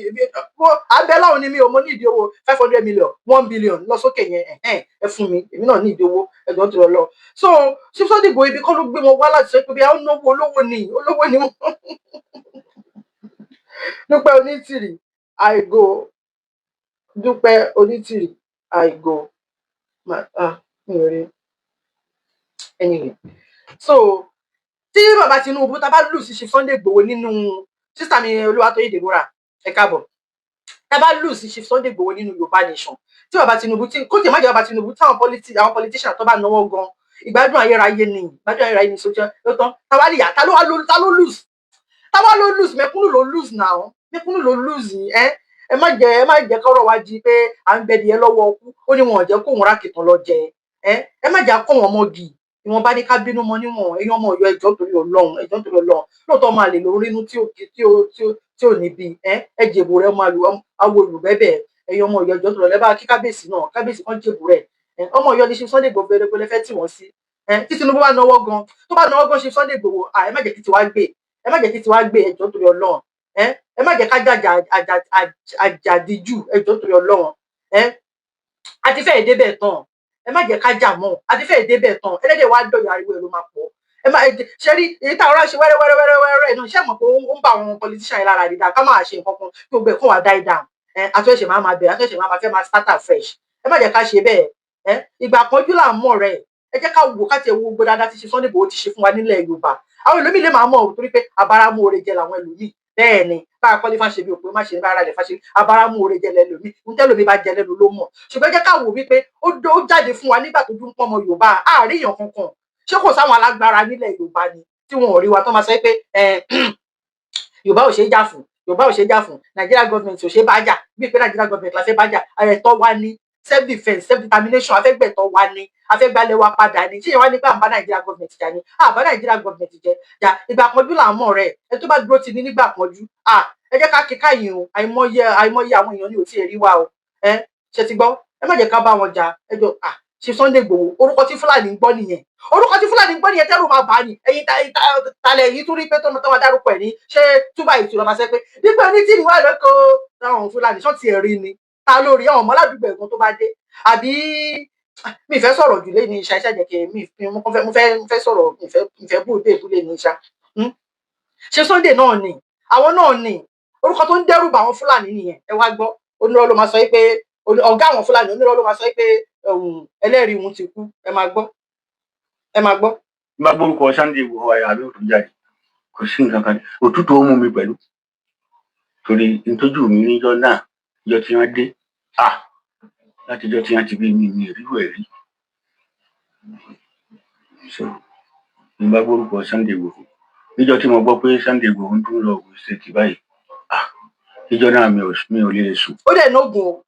abẹ́láwọn ni mi ò mọ ní ìdí owó 500 million 1 billion lọ sókè yẹn ẹ fún mi, èmi náà ní ìdí owó ẹ̀jọ̀ tó lọ. So Chief Sunday Igboho ibi kọ́ ló gbé wọn wá láti sọ pé bí a ń náwó olówó ni wọn. Dúpẹ́ Onítìrì àìgò Dúpẹ́ Onítìrì àìgò mi ò rí anyway. So tí bàbá Tinubu tá bá lù sí Chief Sunday Igboho nínú sísá mi Olúwatóyè Deborah ẹ káàbọ̀, tá bá lù sí Chief Sunday Igboho nínú Yorùbá nation tí bàbá Tinubu kó tẹ̀ má jẹ́ bàbá Tinubu táwọn politician tó bá náwó gan ìgbádùn ayérayé ni sójà ló tán táwa lè yà tá ló lose mẹ̀kúnnù ló lose now mẹ̀kúnnù ló lose ẹ má jẹ́ kọ́rọ̀ wá di pé à ń bẹ̀dì ẹ lọ́wọ́ ọkú ó ní wọn ò jẹ́ kó wọn rákìtàn lọ jẹ ẹ má jẹ́ kọ́ wọn mọ́gì ìwọ̀n bá ní ká bínú mọ́ níwọ̀n ẹ̀yàn ọmọ Ọ̀yọ́ ẹjọ́ torí Ọlọ́run lóòótọ́ máa lè lórí inú tí ò ní bí ẹ jèbù rẹ máa lu awo olùbẹ́bẹ̀ ẹ̀yàn ọmọ Ọ̀yọ́ ẹjọ́ torí Ọlọ́run kí kábíyèsí kan jèbù rẹ ọmọ Ọ̀yọ́ ní Chief Sunday Igboho fẹ́rẹ́ fẹ́ tì wọ́n sí tí Tinubu bá náwó gan Chief Sunday Igboho ẹ má jẹ́ kí tiwa gbé ẹjọ́ torí Ọlọ́run ẹ má jẹ́ ká àjàdíjù ẹjọ́ torí Ọlọ́run àti fẹ́ẹ̀ débẹ̀ tán ẹ má jẹ́ ká jà mọ́ àti fẹ́ẹ̀ débẹ̀ tán ẹlẹ́dẹ̀ wá dọ̀yọ̀ ariwo ẹ̀ ló máa pọ̀ ẹ má ṣe rí èyí táwọn ará ṣe wẹ́rẹ́wẹ́rẹ́ náà ṣé mọ̀ pé ó ń bá àwọn politician yìí lára dídá ká máa ṣe nǹkan kan kí gbogbo ẹ̀ kàn wá die down àtúnṣe máa bẹ̀rẹ̀ àtúnṣe máa fẹ́ máa start afresh ẹ má jẹ́ ká ṣe bẹ́ẹ̀ ìgbà kanjú là ń mọ̀ rẹ̀ ẹ jẹ́ ká wò ká tiẹ̀ wo gbogbo dáadáa tí Chief Sunday Igboho ti ṣe fún wa nílẹ̀ Yorùbá àwọn ẹlòmíì lè máa mọ̀ torí pé abáramú oore jẹ làwọn ẹlòmíì bẹ́ẹ̀ ni bá a kọ́lé fáṣe bí òpin má ṣe ní bára rẹ̀ fáṣe abáramú oore jẹ lẹ́lòmíì ń tẹ́lòmíì bá jẹ lẹ́nu ló mọ̀ ṣùgbọ́n jẹ́ ká wò wípé ó jáde fún wa nígbà tó dún pọ́ ọmọ Yorùbá àárín èèyàn kankan ṣé kò sáwọn alágbára nílẹ̀ Yorùbá ni tí wọn ò rí wa tó máa sọ pé Yorùbá ò ṣe é jà fún Yorùbá ò ṣe jà fún, Nigeria government ò ṣe bá jà, bí pé Nigeria government la fẹ́ bá jà, ẹ̀tọ́ wa ni, self defence, self determination, afẹ́gbẹ̀tọ́ wa ni, afẹ́gbálẹ̀ wa padà ni. Ṣé ìyẹn wá ní pé à ń bá Nigeria government jà ni? Àbá Nigeria government jà, ìgbà pọ́njú là ń mọ̀ rẹ̀, ẹ tó bá dúró ti ní nígbà pọ́njú, ẹ jẹ́ ká kí káyìn o, àìmọye àwọn èèyàn ni ò tiẹ̀ rí wa o, ṣe ti gbọ́, ẹ má jẹ́ ká bá wọn jà, ẹ jọ ṣe Sunday Igboho, orúkọ tí Fúlàní ń gbọ́ nìyẹn, orúkọ tí Fúlàní ń gbọ́ nìyẹn, tẹ́rù máa bà á ní, ẹ̀yin talẹ̀ yìí tún rí pé tó máa dárúkọ ẹ̀ ní ṣé túbà ìtura máa ṣe pé nígbà onítìrì wà lóko táwọn Fúlàní ṣọ́ ti rí ni, ta lórí àwọn ọmọ aládùúgbò ẹ̀gbọ́n tó bá dé, àbí mi fẹ́ sọ̀rọ̀ jù lé ní iṣẹ́ jẹ́ kí mo fẹ́ sọ̀rọ̀, mi fẹ́ búlé ní iṣẹ́. Ṣé Sunday náà ni àwọn náà ni orúkọ tó ń dẹ́rù bà àwọn Fúlàní nìyẹn, ẹ wá gbọ́, onírọ́ ló máa sọ pé ọ̀gá àwọn Fúlàní onírọ́ ló máa sọ pé ẹlẹ́rìí òun ti kú, ẹ máa gbọ́. Bá gbórúkọ Sunday Igboho àyà mi ò tún jáde, kò sí nǹkan kan, òtútù ó mú mi pẹ̀lú, torí ntójú mi níjọ́ náà, ìjọ tí wọ́n dé, láti ìjọ tí wọ́n ti bí mi ìrírú ẹ̀ rí. So ní bá gbórúkọ Sunday Igboho, níjọ́ tí mo gbọ́ pé Sunday Igboho ń tún lọ Ògùn State báyìí, níjọ́ náà mi ò lè sùn. Ó dẹ̀ nógùn o.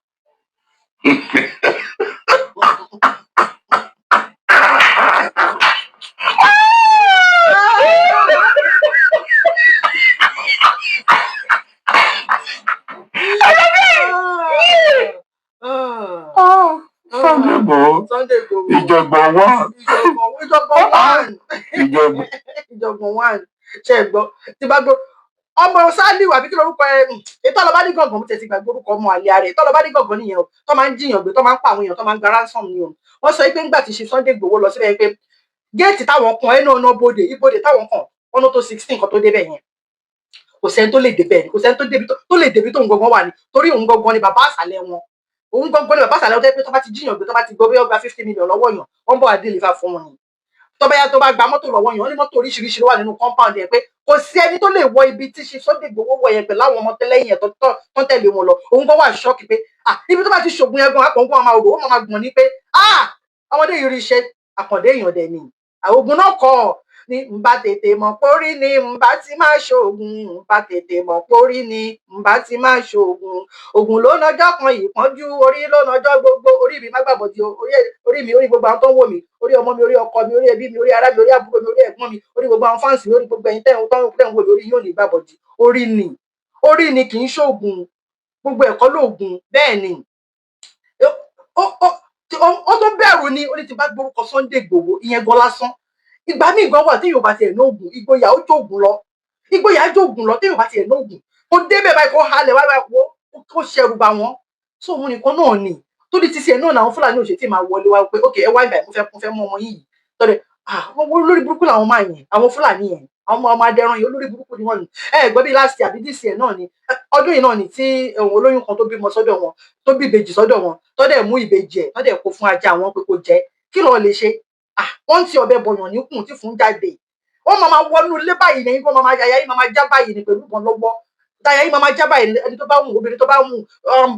Sunday Igboho Ìjọ̀gbọ̀n one ṣe gbọ́ tí bá gbọ́ ọmọ Sálíù àbí kí lorúkọ ètò ọlọ́ba ní gàngàn mo tẹ̀sí gbàgbé orúkọ ọmọ àlè rẹ̀ ètò ọlọ́ba ní gàngàn nìyẹn o, tó máa ń jiyàn gbé, tó máa ń pa àwọn èèyàn, tó máa ń gba ransom ni o. Wọ́n sọ pé ńgbà tí ṣe Sunday Igboho lọ síbẹ̀ pé géètì táwọn kan ẹnu ọ̀nà ibodè táwọn kan ọ̀nà tó 16 kan tó débẹ̀ yẹn kò sẹ́ni tó lè débẹ̀ ni, kò sẹ́ni tó lè débi tó ń gangan wà ní, torí òun gangan ni bàbá àṣàlẹ̀ wọn, òun gangan ni bàbá àṣàlẹ̀ wọn tó yẹ pé tó bá ti jiyàn gbé, tó bá ti gbọ́ bí wọ́n gba 50 million lọ́wọ́ yàn, wọ́n bọ̀ wá deliver fún wọn ni. Tó bá gba mọ́tò lọ́wọ́ yàn, ó ní mọ́tò oríṣiríṣi ló wà nínú compound yẹn pé kò sí ẹni tó lè wọ ibi tí ṣe Sunday Igboho wọ yẹn pẹ̀lú àwọn ọmọ tẹ́lẹ̀yìn yẹn tó tẹ̀lé wọn lọ. Òun gan wà ṣọ́ọ̀kì pé ibi tó bá ti ṣògùn yẹn gan àpọ̀ngbọ̀n máa rò ó máa gbọ̀n ní pé ọmọdé yìí rí iṣẹ́ àkàndé èèyàn dẹ̀ ni. Ògùn náà kọ́ ni ń bá tètè mọ̀ pórí ni ń bá ti máa ṣoògùn, ń bá tètè mọ̀ pórí ni ń bá ti máa ṣoògùn. Ògùn ló nọjọ́ kan ìpọ́njú, orí ló nọjọ́ gbogbo, orí mi má gbàbọ̀dì orí mi, orí gbogbo àwọn tó ń wò mí, orí ọmọ mi, orí ọkọ mi, orí ẹbí mi, orí ará mi, orí àbúrò mi, orí ẹ̀gbọ́n mi, orí gbogbo àwọn fáǹsì mi, orí gbogbo ẹ̀yin tẹ́ ń wò mí, orí yóò ní gbàbọ̀dì. Orí ni kì í ṣoògùn, gbogbo ẹ̀kọ́ lóògùn, bẹ́ẹ̀ ni. Ó tó bẹ̀rù ni ó ní ti bá gbórúkọ Sunday Igboho ìyẹn gan lásán. Ìgbà míì gan wà tí Yorùbá tiẹ̀ lóògùn, ìgboyà ó jòògùn lọ tí Yorùbá tiẹ̀ lóògùn. Kò débẹ̀ báyìí kó halẹ̀ wá kó ṣẹrù bà wọ́n. So òun nìkan náà ni. Torí ti ṣe náà làwọn Fúlàní ò ṣe tí máa wọlé wá pé okay ẹ wá ìgbà mo fẹ́ mú ọmọ yìí. Tọ́lẹ̀ olórí burúkú làwọn máa yẹn, àwọn Fúlàní yẹn, àwọn ọmọ adẹran yìí olórí burúkú ni wọ́n ní. Gbọ́ bí last year àbí this year náà ni, ọdún yìí náà ni tí olóyún kan tó bímọ sọ́dọ̀ wọn, tó bí ìbejì sọ́dọ̀ wọn, tọ́dẹ̀ mú ìbejì ẹ̀, tọ́dẹ̀ kó fún ajá wọn pé kó jẹ. Kí ló lè ṣe? Wọ́n ti ọ̀bẹ bọ̀yàn níkùn tí fún jáde. Wọ́n máa wọnú ilé báyìí ní wọ́n máa yàyà yìí máa já báyìí ní pẹ̀lú ìbọn lọ́wọ́. Yàyà yìí máa já báyìí ẹni tó bá wù, obìnrin tó bá wù,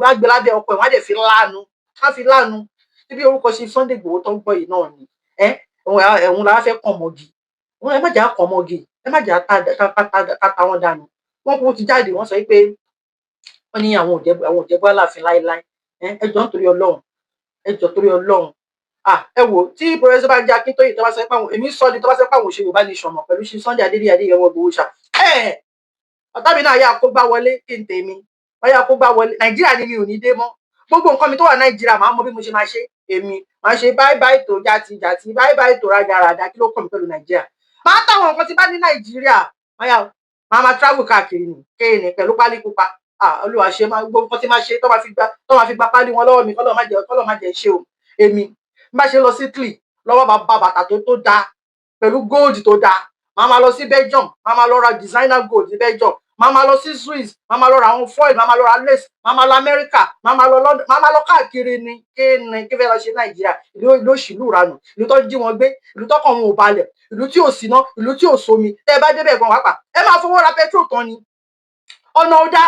agbèlábẹ́ ọkọ ẹ̀ wọ́n á dẹ̀ fi lánu. Wọ́n fi lánu. Bí orúkọ ṣe Sunday Igboho tó ń gbọ́ yìí náà ni. Ẹ̀hún la fẹ́ kàn mọ́gi. Ẹ má jà kàn mọ́gi. Ẹ má jà ta wọn dànù. Wọ́n kò ti jáde wọ́n sọ pé wọ́n ní àwọn òjẹ̀bú Aláàfin láéláé. Ẹ jọ̀ọ́ torí Ọlọ́run. Ẹ wò tí Professor Banji Akintoye tó bá sọ pé àwọn èmi sọ ni tó bá sọ pé àwọn òṣèré Yorùbá nation mọ̀ pẹ̀lú ṣe Sunday Adéyẹmọ Igboho ṣá. Ọ̀tá mi náà yà kó gbá wọlé kí n tèmi. Wọ́n yà kó gbá wọlé. Nàìjíríà ni mi ò ní dé mọ́. Gbogbo nǹkan mi tó wà Nàìjíríà máa mọ bí mo ṣe máa ṣe. Èmi máa ṣe báyìí tó jàtijàti, báyìí tó rádaràda, kí ló kàn mí pẹ̀lú Nàìjíríà. Máa táwọn nǹkan tí bá ní Nàìjíríà. Máa travel káàkiri ni kéènì pẹ̀lú pálí pupa. Olúwa ṣe máa gbogbo nǹkan tí máa ṣe tó máa fi gba pálí wọn lọ́wọ́ mi kọ́lọ́ má jẹ́ ṣe o. Èmi bá ṣe lọ sí Italy lọ́wọ́ bá bàtà tó dáa pẹ̀lú gold tó dáa, máa lọ sí Belgium, máa lọ ra designer gold ní Belgium, máa lọ sí Swiss, máa lọ ra àwọn foil, máa lọ ra lace, máa lọ America, máa lọ London, máa lọ káàkiri ni kí fẹ́ lọ ṣe Nàìjíríà, ìlú òṣìlú ranù, ìlú tó jí wọn gbé, ìlú tó kàn wọn ò balẹ̀, ìlú tí ò síná, ìlú tí ò sómi. Tẹ́ ẹ bá débẹ̀ gan wápà ẹ máa fowó ra petrol tán ni. Ọ̀nà ọ̀dà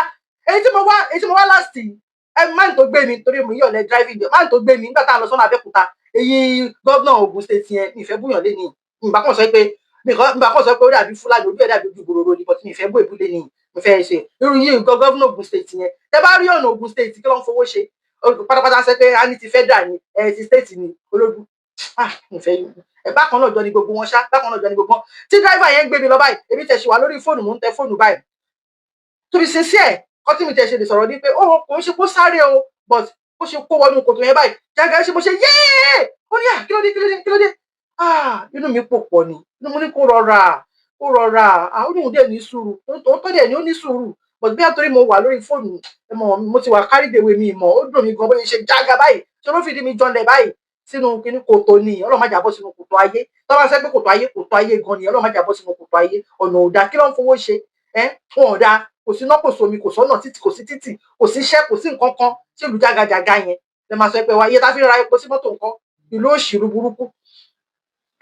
èyí tí mo wá last máa tó gbé mi torí mo yọ̀lẹ̀ driving máa tó gbé mi nígbà tá a lọ sọ́nà Abẹ́òkúta. Èyí gómìnà Ògùn state yẹn mi ìfẹ́ búyàn lé ní ìgbà kan sọ pé ó dàbí Fúlàní ojú ẹ̀ dàbí ojú gbòòrò ni but mi ìfẹ́ bú èbú lé ní mo fẹ́ ṣe irú yìí nǹkan gọ́vnà Ògùn state yẹn tẹ bá rí ọ̀nà Ògùn state kí ló ń fowó ṣe pátápátá sẹ pé a ní ti federal ni ti state ni ológun mo fẹ́ bákan náà jọ ni gbogbo wọn ṣá bákan náà jọ ni gbogbo wọn tí driver yẹn ń gbé mi lọ báyìí èmi tẹ̀ ṣì wà lórí fóònù mò ń tẹ fóònù báyìí to be sincere kọ́ tí mi tẹ̀ ṣe lè sọ̀rọ̀ ní pé ó kò ń ṣe kó sáré o but ó ṣe kó wọnú kòtò yẹn báyìí jágá ṣe mo ṣe yéé ó ní kí ló dé kí ló dé kí ló dé inú mi pò pọ̀ ni inú mo ní kó rọra ó ní òun dẹ̀ ní sùúrù tó dẹ̀ ní ó ní sùúrù but bí àtòrí mo wà lórí fóònù mo ti wà carried away mi mọ̀ ó dùn mí gan bóyá ṣe jágá báyìí ṣe ló fìdí mi jọlẹ̀ báyìí sínú kíní kòtò ni Ọlọ́run má jà bọ́ sínú kòtò ayé tó bá ṣe pé kòtò ayé gan ni Ọlọ́run má jà bọ́ sínú kòtò ayé ọ̀nà ò dáa kí ló ń fowó ṣe wọn ò dáa kò sí iná kò sómi kò sọ́nà títì kò sí títì kò sí iṣẹ́ kò sí nǹkan kan tí ìlú jágajàga yẹn lè máa sọ pé wa iye tá fi ra epo sí mọ́tò nǹkan ìlú òṣìrú burúkú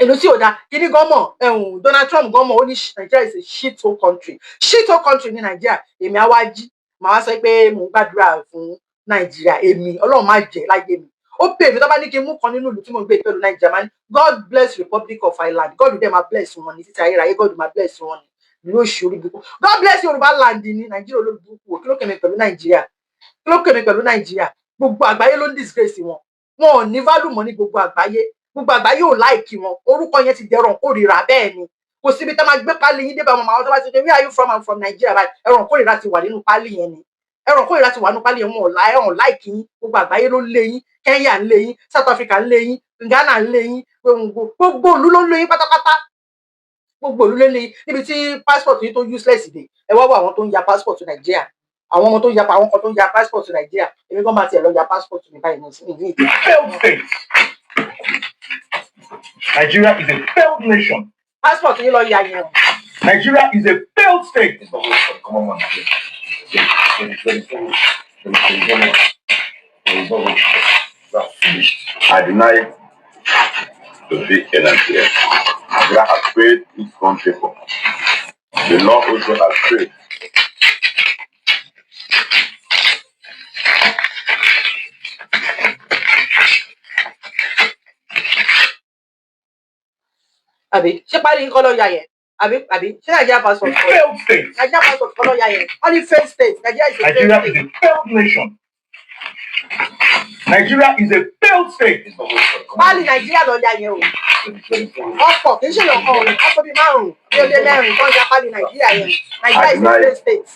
ìlú tí ò dáa kíní gan mọ̀ Donald Trump gan mọ̀ ó ní Nigeria is a shithole country ní Nigeria èmi á wá jí màá wá sọ pé mò ń gbàdúrà fún Nigeria èmi Ọlọ́run má jẹ́ láyé mi ó pè mí tó bá ní kí n mú kan nínú ìlú tí mo ń gbé pẹ̀lú Nigeria máa ní God bless Republic of Ireland God dẹ̀ máa bless wọn ní títí ayérayé God máa bless wọn ní ìlú òṣìrú burúkú God bless Yorùbá land ní Nàìjíríà olórí burúkú kí ló kèmí pẹ̀lú Nàìjíríà gbogbo àgbáyé ló ń disgrace wọn ò ní value mọ́ ní gbogbo àgbáyé ò láìkí wọn orúkọ yẹn ti dẹrọ kórìíra bẹ́ẹ̀ ni kò síbi tá máa gbé pálí yín débà mọ́ àwọn tó bá ti ṣe where are you from? I'm from Nigeria báyìí ẹ̀rọ kórìíra ti wà nínú pálí yẹn ni ẹ̀rọ kórìíra ti wà nínú pálí yẹn wọn ò láìkí yín gbogbo àgbáyé ló ń lé yín Kenya ń lé yín South Africa ń lé yín Ghana ń lé yín gbogbo ìlú ló ń lé yín pátápátá gbogbo ìlú ló ń lé yín níbi tí passport yín tó useless dé ẹ wá wọ àwọn tó ń ya passport Nàìjíríà àwọn ọmọ tó ń ya àwọn kan tó ń ya passport Nàìjíríà èmi gan máa tiẹ̀ lọ ya passport mi báyìí ní ìdí ìdí. Nigeria is a failed nation. Passport yín lọ ya yẹn. Nigeria is a failed state. I deny to be in Nigeria. Nigeria has failed its country for. The law also has failed. Àbí ṣé pálí yín kọ́ lọ ya yẹn àbí ṣé Nigeria passport kọ́ Failed state. Nigeria passport kọ́ lọ ya yẹn only failed state Nigeria is a failed Nigeria state. is a failed nation. Nigeria is a failed state. Pálí Nàìjíríà lọ ya yẹn o ọ̀pọ̀ kì í ṣe lọ́kọ̀ o ọ̀pọ̀ bíi márùn-ún bí ó lé mẹ́rin tó ń ya pálí Nàìjíríà yẹn Nigeria is a failed state.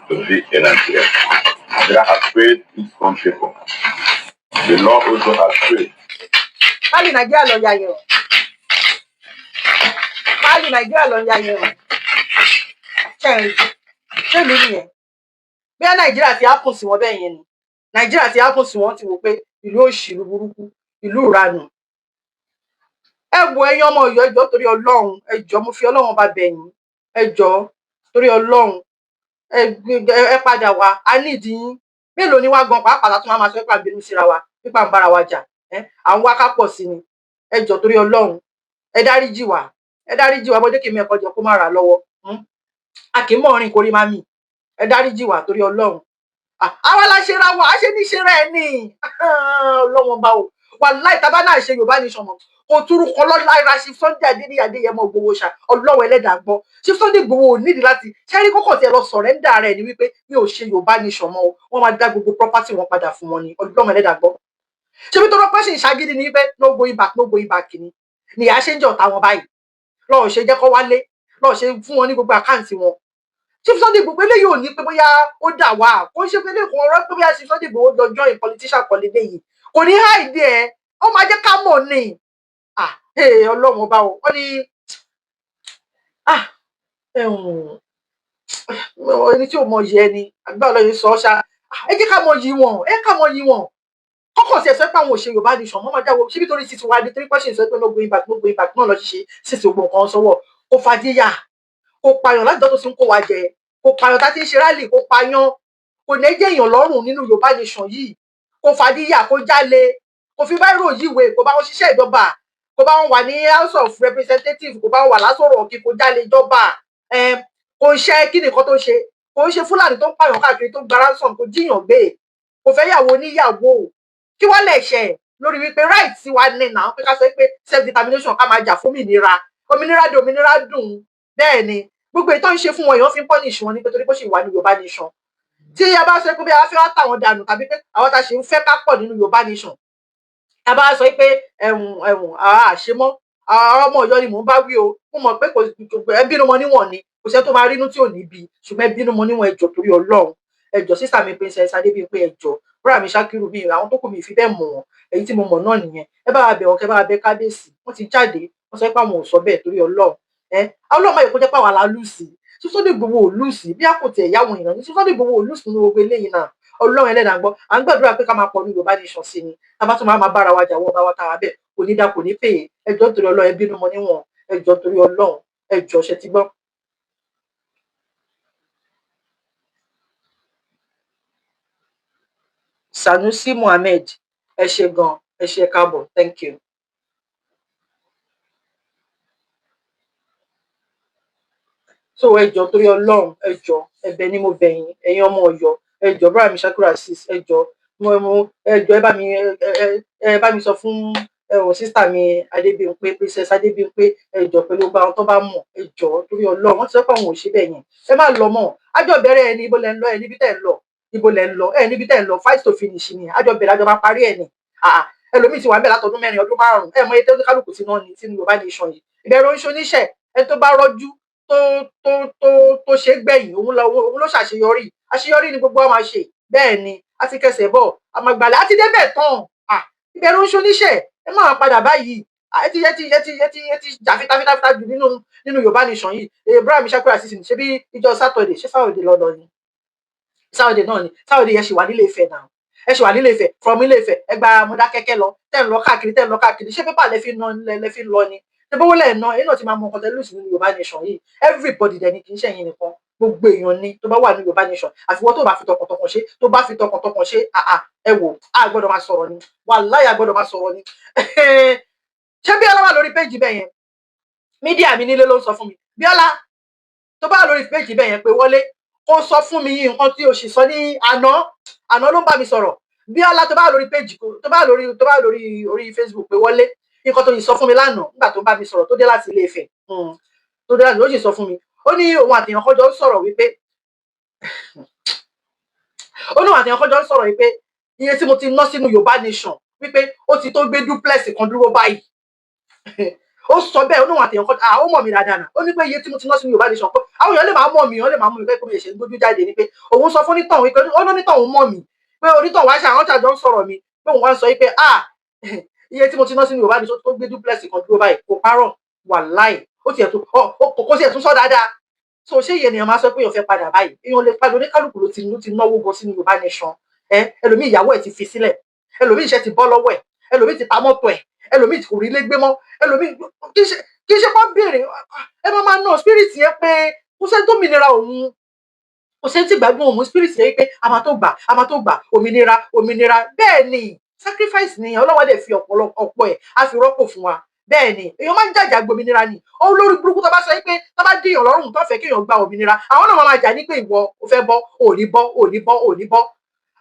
To be in Nigeria. Nigeria has failed its country for. The law also has failed. Pálí Nàìjíríà lọ ya yẹn o pálí Nàìjíríà lọ ya yẹn o ṣé ìlú nìyẹn bí Nàìjíríà ti hápùn sí wọn bẹ́ẹ̀ yẹn ni Nàìjíríà ti hápùn sí wọn ti wò pé ìlú òṣìlú burúkú ìlú ìranù ẹ wo ẹ̀yin ọmọ Ọ̀yọ́ ẹjọ́ torí Ọlọ́run ẹjọ́ mo fi Ọlọ́run bá bẹ̀ yín ẹjọ́ torí Ọlọ́run ẹ padà wá a nídìí yín mélòó ni wá gan pàápàá tó máa sọ pé àbínú síra wa pípa ń bára wa jà àwọn wákà pọ̀ sí ni ẹjọ́ torí Ọlọ́run ẹ dáríjì wá bọ́jọ́ kí mi ẹ̀kọ́ jẹ kó má ra lọ́wọ́ a kì í mọ̀ orin kórí má mì ẹ dáríjì wá torí Ọlọ́run àwa la ṣe ra wa a ṣe ní ṣe rẹ̀ ni Ọlọ́run bá o wà láì tábà náà ṣe Yorùbá nation mọ̀ kò túrúkọ lọ́lára Chief Sunday Adéyẹmọ Ìgbòho ṣá Ọlọ́run ẹlẹ́dàá gbọ́ Chief Sunday Ìgbòho ò nídìí láti ṣẹ́rí kókò tí ẹ lọ sọ̀rẹ́ńdà rẹ̀ ni wípé mi ò ṣe Yorùbá nation mọ́ o wọ́n máa dá gbogbo property wọn padà fún wọn ni Ọlọ́run ẹlẹ́dàá gbọ́ ṣé bí tó rọ́pẹ́ sì ń ṣagídí ni wípé no going back ni ìyá ṣe ń jẹ́ ọ̀tá wọn báyìí lọ́ọ̀ ṣe jẹ́ kó wálé lọ́ọ̀ ṣe fún wọn ní gbogbo àkáǹtì wọn Chief Sunday Igboho eléyìí ò ní pé bóyá ó dà wá kó ń ṣe pé lẹ́kọ̀ọ́ ọ̀rọ̀ pé bóyá Chief Sunday Igboho lọ́jọ́ in politician kan lédè yìí kò ní háìdí ẹ̀ ó máa jẹ́ ká mọ̀ ní Ọlọ́run ọba o wọ́n ní ẹni tí ò mọ yìí ẹni àgbà Ọlọ́run sọ ọ́ ṣá ẹ jẹ́ ká mọ yìí wọn kọ́kọ́ sí ẹ̀sọ́ pé àwọn òṣèré Yorùbá nation mọ́ máa jáwọ́ síbi torí títí wa ní torí pẹ́ṣẹ̀ sọ pé no going back náà lọ ṣiṣẹ́ sísè gbogbo nǹkan sọ́wọ́ kó fàdíyà kó payàn láti dọ́tò sí ń kó wa jẹ kó payàn tá ti ń ṣe rálì kó payàn kò ní jẹ́ èèyàn lọ́rùn nínú Yorùbá nation yìí kó fàdíyà kó jálè kó fi báírò yíwèé kó bá wọn ṣiṣẹ́ ìjọba kó bá wọn wà ní House of Representatives kó bá wọn wà lásọ̀rọ̀ ọ̀kí kó jálè ìjọba kó ń ṣe kí nìkan tó ṣe kó ń ṣe Fúlàní tó ń pààyàn káàkiri tó ń gba ransom kó jíyàn gbé kó fẹ́ yàwó oníyàwó kí wọ́n lè ṣe lórí wípé right sí wa ní náà pé ká sọ pé self determination ká máa jà fún òmìnira dé òmìnira dùn bẹ́ẹ̀ ni gbogbo ìtọ́ ń ṣe fún wọn èèyàn fi ń punish wọn nítorí bó ṣe wà ní Yorùbá nation tí a bá sọ pé bí a fẹ́ wá tà wọ́n dànù tàbí pé àwọn tá a ṣe ń fẹ́ ká pọ̀ nínú Yorùbá nation a bá sọ pé àṣemọ́ àwọn ọmọ Ọ̀yọ́ ni mò ń bá wí o mo mọ̀ pé ẹ bínú mọ níwọ̀n ni kò sẹ́ tó máa rínú tí ò ní bí ṣùgbọ́n ẹ bínú mọ níwọ̀n ẹjọ́ torí Ọlọ́run ẹjọ́ sísà mi Princess Adébíyìnpé ẹjọ́ búrà mi Ṣákírù mi àwọn tó kù mi fi bẹ́ẹ̀ mọ̀ wọ́n èyí tí mo mọ̀ náà nìyẹn ẹ bá wa bẹ̀ wọ́n kẹ́ bá wa bẹ̀ kábíyèsí wọ́n ti jáde wọ́n sọ pé àwọn ò sọ bẹ́ẹ̀ torí Ọlọ́run Ọlọ́run máa yẹ kó jẹ́ pé àwa la lùsì Sunday Igboho ò lùsì bí a kò tẹ̀ yáwọn èèyàn ní Sunday Igboho ò lùsì nínú gbogbo eléyìí náà Ọlọ́run ẹlẹ́dàá gbọ́ à ń gbàdúrà pé ká máa pọ̀ ní Yorùbá nation sí ni tá a bá tún máa bára wa jà wọ́n bá wa tàwa bẹ́ẹ̀ kò ní dá kò ní pè é ẹjọ́ torí Ọlọ́run ẹ bínú mọ níwọ̀n ẹjọ́ torí Ọlọ́run ẹjọ́ ṣe ti gbọ́. Sanusi Muhammed ẹ ṣé gan ẹ ṣé káàbọ̀ thank you. so ẹjọ́ torí Ọlọ́run ẹjọ́ ẹ̀bẹ̀ ni mo bẹ̀ yín ẹ̀yin ọmọ Ọ̀yọ́ ẹjọ́ búrà mi Ṣákírù Azeez ẹjọ́ ẹjọ́ ẹ bá mi sọ fún sísítà mi Adébíyìnpé Princess Adébíyìnpé ẹjọ́ pẹ̀lú gbogbo àwọn tó bá mọ̀ ẹjọ́ torí Ọlọ́run wọ́n ti sọ pé àwọn ò ṣe bẹ́ẹ̀ yẹn ẹ má lọ mọ́ àjọ bẹ̀rẹ̀ ẹni ibo lẹ ń lọ ẹ níbi tẹ́ ń lọ ibo lẹ ń lọ ẹ níbi tẹ́ ń lọ fight to finish ni àjọ bẹ̀rẹ̀ àjọ máa parí ẹ̀ ni ẹlòmíì ti wà ń bẹ̀ látọdún 4 ọdún 5 ẹ mọ iye tó kálukú ti náà ní sínú Yorùbá nation yìí ìbẹ̀rù ń ṣoníṣẹ́ ẹni tó bá rọ́jú tó ṣe gbẹ̀yìn òun ló ṣàṣeyọrí àṣeyọrí ni gbogbo wa máa ṣe bẹ́ẹ̀ ni a ti kẹsẹ̀ bọ̀ àmàgbàlẹ̀ àti débẹ̀ tán ìbẹ̀rù ń ṣoníṣẹ́ ẹ máa padà báyìí ẹ ti jà fitafita jù nínú Yorùbá nation yìí Ibrahim Ṣákírù Azeez ṣe bí ìjọ sátọdẹ ṣé sáwọdẹ lọdọ ni sáwọdẹ náà ni sáwọdẹ yẹn ṣì wà nílé Ifẹ̀ náà ẹ ṣì wà nílé Ifẹ̀ from ilé Ifẹ̀ ẹ gba Mọdákẹ́kẹ́ lọ tẹ́ ń lọ káàkiri ṣé pépà lẹ fi ń lọ ni ṣebówó lẹ ná èyí náà ti máa mọ nǹkan tẹ lùsì nínú Yorùbá nation yìí everybody dẹni kì í ṣe ẹ̀yin nìkan gbogbo èèyàn ni tó bá wà ní Yorùbá nation àfiwọ́ tó bá fi tọkàntọkàn ṣe ẹ wò á gbọ́dọ̀ máa sọ̀rọ̀ ni wàláhì á gbọ́dọ̀ máa sọ̀rọ̀ ni ṣé Bíọ́lá wà lórí péjì bẹ́ẹ̀ yẹn mídíà mi nílé ló ń sọ fún mi Bíọ́lá tó bá lórí péjì bẹ́ẹ̀ yẹn pé wọlé kó sọ fún mi nǹkan tí o sì sọ ní àná ló ń bá mi sọ̀rọ̀ Bíọ́lá tó bá lórí péjì tó bá lórí orí Facebook pé wọlé nǹkan tó yìí sọ fún mi lánàá nígbà tó bá mi sọ̀rọ̀ tó dé láti Ilé Ifẹ̀ tó dé láti ó sì sọ fún mi ó ní òun àtìyàn kọjọ ń sọ̀rọ̀ wípé iye tí mo ti ná sínú Yorùbá nation wípé ó ti tó gbé duplex kan dúró báyìí ó sọ bẹ́ẹ̀ ó ní òun àtìyàn kọjọ ó mọ̀ mí dáadáa náà ó ní pé iye tí mo ti ná sínú Yorùbá nation pé àwọn èèyàn lè máa mọ̀ mí wọ́n lè máa mọ̀ mí pé kó mi ṣe ń gbójú jáde ni pé òun sọ fún onítọ̀hún wípé ó ní onítọ̀hún mọ̀ mí pé onítọ̀hún wá ṣe àwọn tàjọ ń sọ̀rọ̀ mi pé òun wá sọ wípé iye tí mo ti ná sínú Yorùbá nation tó gbé duplex kan dúró báyìí kò parọ́ wàláì ó tiẹ̀ tún kò tiẹ̀ tún sọ dáadáa so ṣé ìyẹn èèyàn máa sọ pé èèyàn fẹ́ padà báyìí èèyàn lè padà oníkálukú ló ti náwó gan sínú Yorùbá nation ẹlòmíì ìyàwó ẹ̀ ti fi sílẹ̀ ẹlòmíì iṣẹ́ ti bọ́ lọ́wọ́ ẹ̀ ẹlòmíì ti ta mọ́tò ẹ̀ ẹlòmíì kò rí ilé gbé mọ́ ẹlòmíì kì í ṣe kó béèrè ẹ máa ná spirit yẹn pé kò sẹ́ni tó mìnira òun kò sẹ́ni tí gbàgbọ́ òun spirit yẹn pé a máa tó gbà òmìnira bẹ́ẹ̀ ni sacrifice ni Ọlọ́run dẹ̀ fi ọ̀pọ̀ ẹ̀ á fi rọ́pò fún wa bẹ́ẹ̀ ni èèyàn máa ń jàjà gbòmìnira ni olórí burúkú tó bá sọ pé tó bá dìyàn lọ́rùn tó fẹ́ kéèyàn gba òmìnira àwọn náà máa jà ní pé ìwọ ò fẹ́ bọ́ ò ní bọ́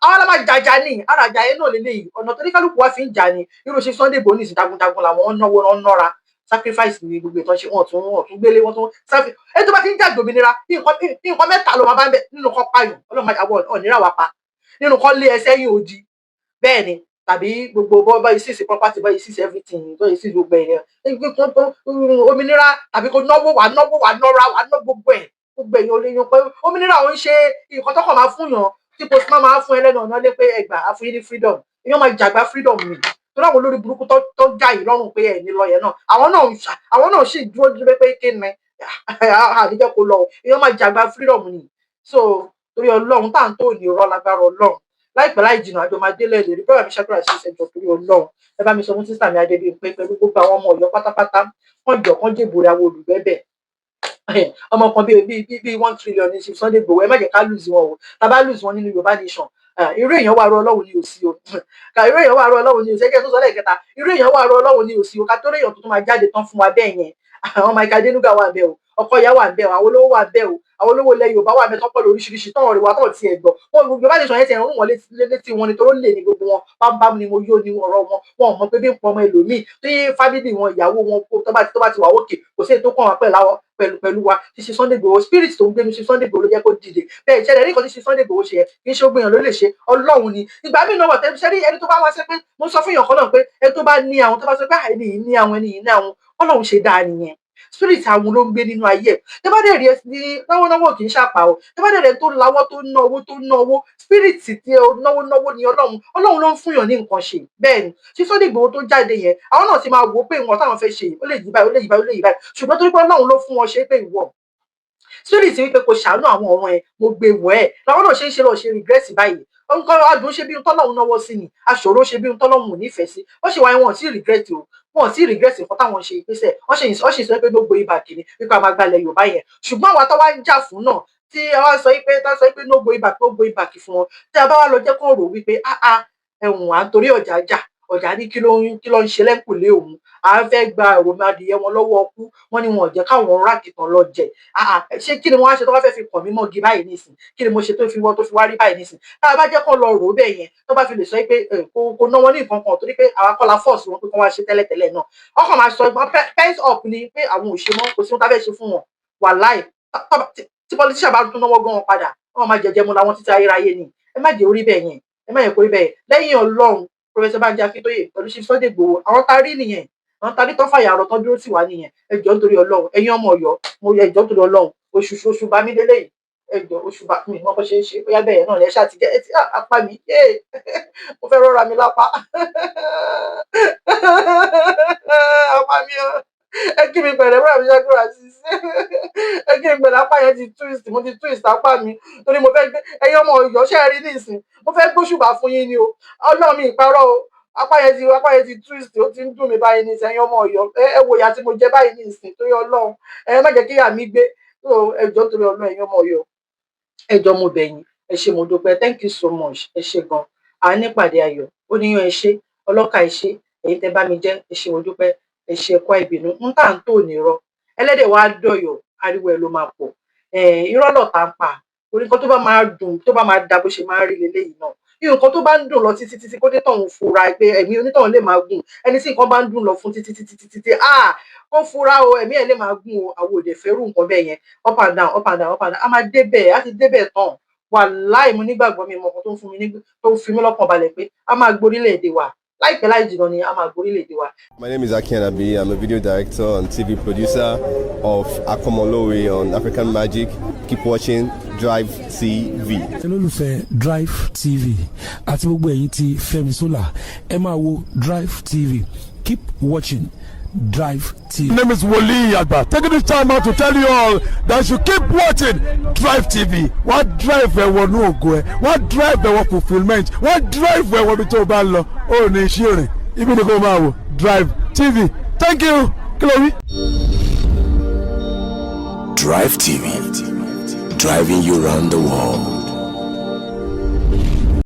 àwọn náà máa jàjà ní ara àjà yẹn náà lélẹ́yìí ọ̀nà tó ní kálukú wá fi ń jà ni irú ṣe Sunday Igboho ní ìsìn jagunjagun làwọn náwó wọn nọ́ra sacrifice ni gbogbo ìtàn ṣe wọn tún gbélé wọn tún sacrifice ẹni tó bá ti ń jà gbòmìnira nǹkan mẹ́ta ló máa bá ń bẹ nínú kan pààyàn Ọlọ́run máa jáwọ́ ọ̀nìrà wa pa nínú kan lé ẹsẹ̀ yìí odi bẹ́ẹ̀ ni tàbí gbogbo bọ́ ìsìsì property bọ́ ìsìsì everything bọ́ ìsìsì gbogbo ẹ̀yẹn òmìnira tàbí kò náwó wà nọ́ra wà ná gbogbo ẹ̀yìn olóyún pé òmìnira òun ṣe nǹkan tó kàn máa fún yàn tí postman máa fún ẹlẹ́nu ọ̀nà lé pé ẹgbà àfúyín ní freedom èèyàn máa jàgbá freedom mi tó láwọn olórí burúkú tó já yìí lọ́rùn pé ẹ̀ ní lọ yẹn náà àwọn náà sì dúró dúró pé kí ni àdíjẹ́ kó lọ èèyàn máa jàgbá freedom ni so torí Ọlọ́run tá à ń tó ní irọ́ lágbára Ọlọ́run láìpẹ́ láì jìnnà àjọ máa délẹ̀ lè rí bọ́ọ̀rọ̀ mi Ṣákírù Azeez ẹjọ́ torí Ọlọ́run ẹ bá mi sọ fún sísà mi Adébíyìnpé pẹ̀lú gbogbo àwọn ọmọ Ọ̀yọ́ pátápátá kán jèbùrẹ àwọn olùgbẹ́bẹ̀ ọmọ kan bíi 1 trillion ní ṣe Sunday Igboho ẹ má jẹ́ ká lùzì wọn o tá bá lùzì wọn nínú Yorùbá nation irú èèyàn wà rọ Ọlọ́run ní òsì o irú èèyàn wà rọ Ọlọ́run ní òsì ẹjẹ tó sọ lẹ́ẹ̀kẹta irú èèyàn wà rọ Ọlọ́run ní òsì o ká tó réèyàn tó tún máa jáde tán fún wa bẹ́ẹ̀ yẹn àwọn Mike Adenuga wà bẹ́ẹ̀ o ọkọ ìyá wà bẹ́ẹ̀ o àwọn olówó wà bẹ́ẹ̀ o àwọn olówó ilẹ̀ Yorùbá wà bẹ́ẹ̀ tó pọ̀ lóríṣiríṣi tán ọ̀rẹ́ wa tán ti ẹ̀ gbọ́ wọn Yorùbá nation yẹn ti ẹ̀rún wọn létí wọn nítorí ó lè ní gbogbo wọn bámbám ni mo yó ní ọ̀rọ̀ wọn wọn ò mọ pé bí ń pọ ọmọ ẹlòmíì tó yé fábílì wọn ìyàwó wọn tó bá ti wà òkè kò sí èyí tó kàn wá pẹ̀lú wa ṣíṣe Sunday Igboho spirit tó ń gbénu ṣe Sunday Igboho ló jẹ́ kó dìde bẹ́ẹ̀ ìṣẹ̀lẹ̀ ní nǹkan tí ṣe Sunday Igboho ṣe yẹ kì í ṣe gbìyànjú ló lè ṣe Ọlọ́run ni ìgbà míì náà wà tẹ́ ṣe rí ẹni tó bá wá sí pé mo sọ fún èèyàn kan náà pé ẹni tó bá ní àwọn tó bá sọ pé ẹni yìí ní àwọn ẹni yìí ní àwọn Ọlọ́run ṣe dáa nìyẹn spirit àwọn ló ń gbé nínú ayé ẹ tẹ bá dẹ̀ rí ẹ ní náwó kì í ṣàpà o tẹ bá dẹ̀ rí ẹ tó láwọ́ tó ná owó spirit tí náwó ni Ọlọ́run ló ń fún yàn ní nǹkan ṣe bẹ́ẹ̀ ni tí Sunday Igboho tó jáde yẹn àwọn náà ti máa wò ó pé nǹkan táwọn fẹ́ ṣe ó lè yí báyìí ó lè yí báyìí ó lè yí báyìí ṣùgbọ́n torí pé Ọlọ́run ló fún wọn ṣe pé ìwọ spirit wípé kò ṣàánú àwọn ọ̀ràn ẹ̀ mo gbé wọ̀ ẹ́ làwọn náà ṣe ń ṣe lọ ṣe regret báyìí nǹkan adùn ṣe bí n tọ́lọ́run náwó sí ni aṣòro ṣe bí n tọ́lọ́run ò nífẹ̀ẹ́ sí wọ́n ṣe wáyé wọn sí regret o wọn sì regret nǹkan táwọn ṣe ìgbésẹ̀ wọ́n sì sọ pé gbogbo ibà kìíní wípé a máa gbalẹ̀ Yorùbá yẹn ṣùgbọ́n àwa tó wá ń jà fún náà tí a wá sọ pé nógbó ibà kì fún wọn tí a bá wá lọ jẹ́ kó rò wípé ẹ̀wọ̀n à ń torí ọjà ní kí ló ń ṣe lẹ́kùnlé òun à ń fẹ́ gba òròmọ adìyẹ wọn lọ́wọ́ ọkú wọn ni wọn ò jẹ́ káwọn rákìtàn lọ jẹ ṣé kí ni wọ́n á ṣe tó wá fẹ́ fi kàn mí mọ́gi báyìí nísìn kí ni mo ṣe tó fi wá rí báyìí nísìn tá a bá jẹ́ kó lọ rò ó bẹ́ẹ̀ yẹn tó bá fi lè sọ pé kò ná wọn ní nǹkan kan torí pé àwa kọ́ la force wọn pé kí wọ́n wá ṣe tẹ́lẹ̀tẹ́lẹ̀ náà ọkàn máa sọ pens up ni pé àwọn ò ṣe mọ́ kò sí ohun tá a fẹ́ ṣe fún wọn wàláì tí politician bá tún náwó gan wọn padà wọn máa jẹjẹ mu làwọn títí ayérayé ni ẹ má jẹ́ orí bẹ́ẹ̀ yẹn ẹ má yẹ kó rí bẹ́ẹ̀ lẹ́yìn Ọlọ́run Professor Banji Akintoye pẹ̀lú Chief Sunday Igboho àwọn tá a rí nìyẹn àwọn tá a rí tó fàyà àrọ̀ tán dúró tì wá nìyẹn ẹ jọ̀ọ́ nítorí Ọlọ́run ẹ̀yin ọmọ Ọ̀yọ́ mo yẹ ẹ jọ̀ọ́ nítorí Ọlọ́run oṣù bá mi délé yìí ẹ jọ̀ọ́ oṣù bá mi mọ bó ṣe ń ṣe bóyá bẹ́ẹ̀ náà lẹ́ṣà ti jẹ́ ẹ ti apá mi mo fẹ́ rọra mi lápá apá mi ẹ kí mi pẹ̀lẹ́ búra mi ṣàkóra sí ẹ kí mi pẹ̀lẹ́ apá yẹn ti twist mo ti twist apá mi torí mo fẹ́ gbé ẹ̀yin ọmọ Ọ̀yọ́ ṣe rí nísìn mo fẹ́ gbóṣùbà fún yín ni o Ọlọ́run mi ìparọ́ o apá yẹn ti twist ó ti ń dùn mí báyìí ní ìsẹ̀yìn ọmọ Ọ̀yọ́ ẹ wò ìyà tí mo jẹ báyìí ní ìsìn torí Ọlọ́run ẹ má jẹ́ kí ìyá mi gbé ẹ jọ̀ọ́ torí Ọlọ́run ẹ̀yin ọmọ Ọ̀yọ́ ẹ jọ̀ọ́ mo bẹ̀ yín ẹ ṣé mo dúpẹ́ thank you so much ẹ ṣé gan à ní pàdé ayọ̀ ó níyàn ẹ ṣé ọlọ́kà ẹ ṣé ẹ̀yin tẹ́ bá mi jẹ́ ẹ ṣé mo dúpẹ́ ẹ ṣé ẹ̀kọ́ ìbínú ń tà ń tò nírọ́ ẹlẹ́dẹ̀ wá dọ̀yọ̀ ariwo ẹ̀ ló máa pọ̀ irọ́ lọ̀tá ń pa orí nǹkan tó bá máa dùn tó bá máa da bó ṣe máa ń rí leléyìí náà nǹkan tó bá ń dùn lọ títí kó dé tọ̀hún fura pé ẹ̀mí onítọ̀hún lè máa gùn ẹni tí nǹkan bá ń dùn lọ fún títí kó fura o ẹ̀mí ẹ̀ lè máa gùn o àwọn òde fẹ́rù nǹkan bẹ́ẹ̀ yẹn up and down a máa débẹ̀ á ti débẹ̀ tán wàláì mo nígbàgbọ́ mi mọ̀ kan tó ń fi mí lọ́kàn balẹ̀ pé a máa gborílẹ̀-èdè wa láìpẹ́ láì jìnnà ni a máa gborílẹ̀-èdè wa. My name is Aki Anabi. I'm a video director and TV producer of Akomolowe on African Magic. Keep watching Drive TV. olólùfẹ́ Drive TV àti gbogbo ẹ̀yin tí Fẹ́mi Sola ẹ máa wo Drive TV. Keep watching Drive TV. My name is Wole Agba. Taking this time out to tell you all that you keep watching Drive TV. What drive ẹ̀wọ̀n ní ògo ẹ̀? What drive ẹ̀wọ̀n fulfilment? What drive ẹ̀wọ̀n bí tó bá lọ? Ó ní iṣẹ́ rìn. Ibi ni kò máa wò Drive TV. Thank you. Kí ló wí? Drive TV. Driving you around the world.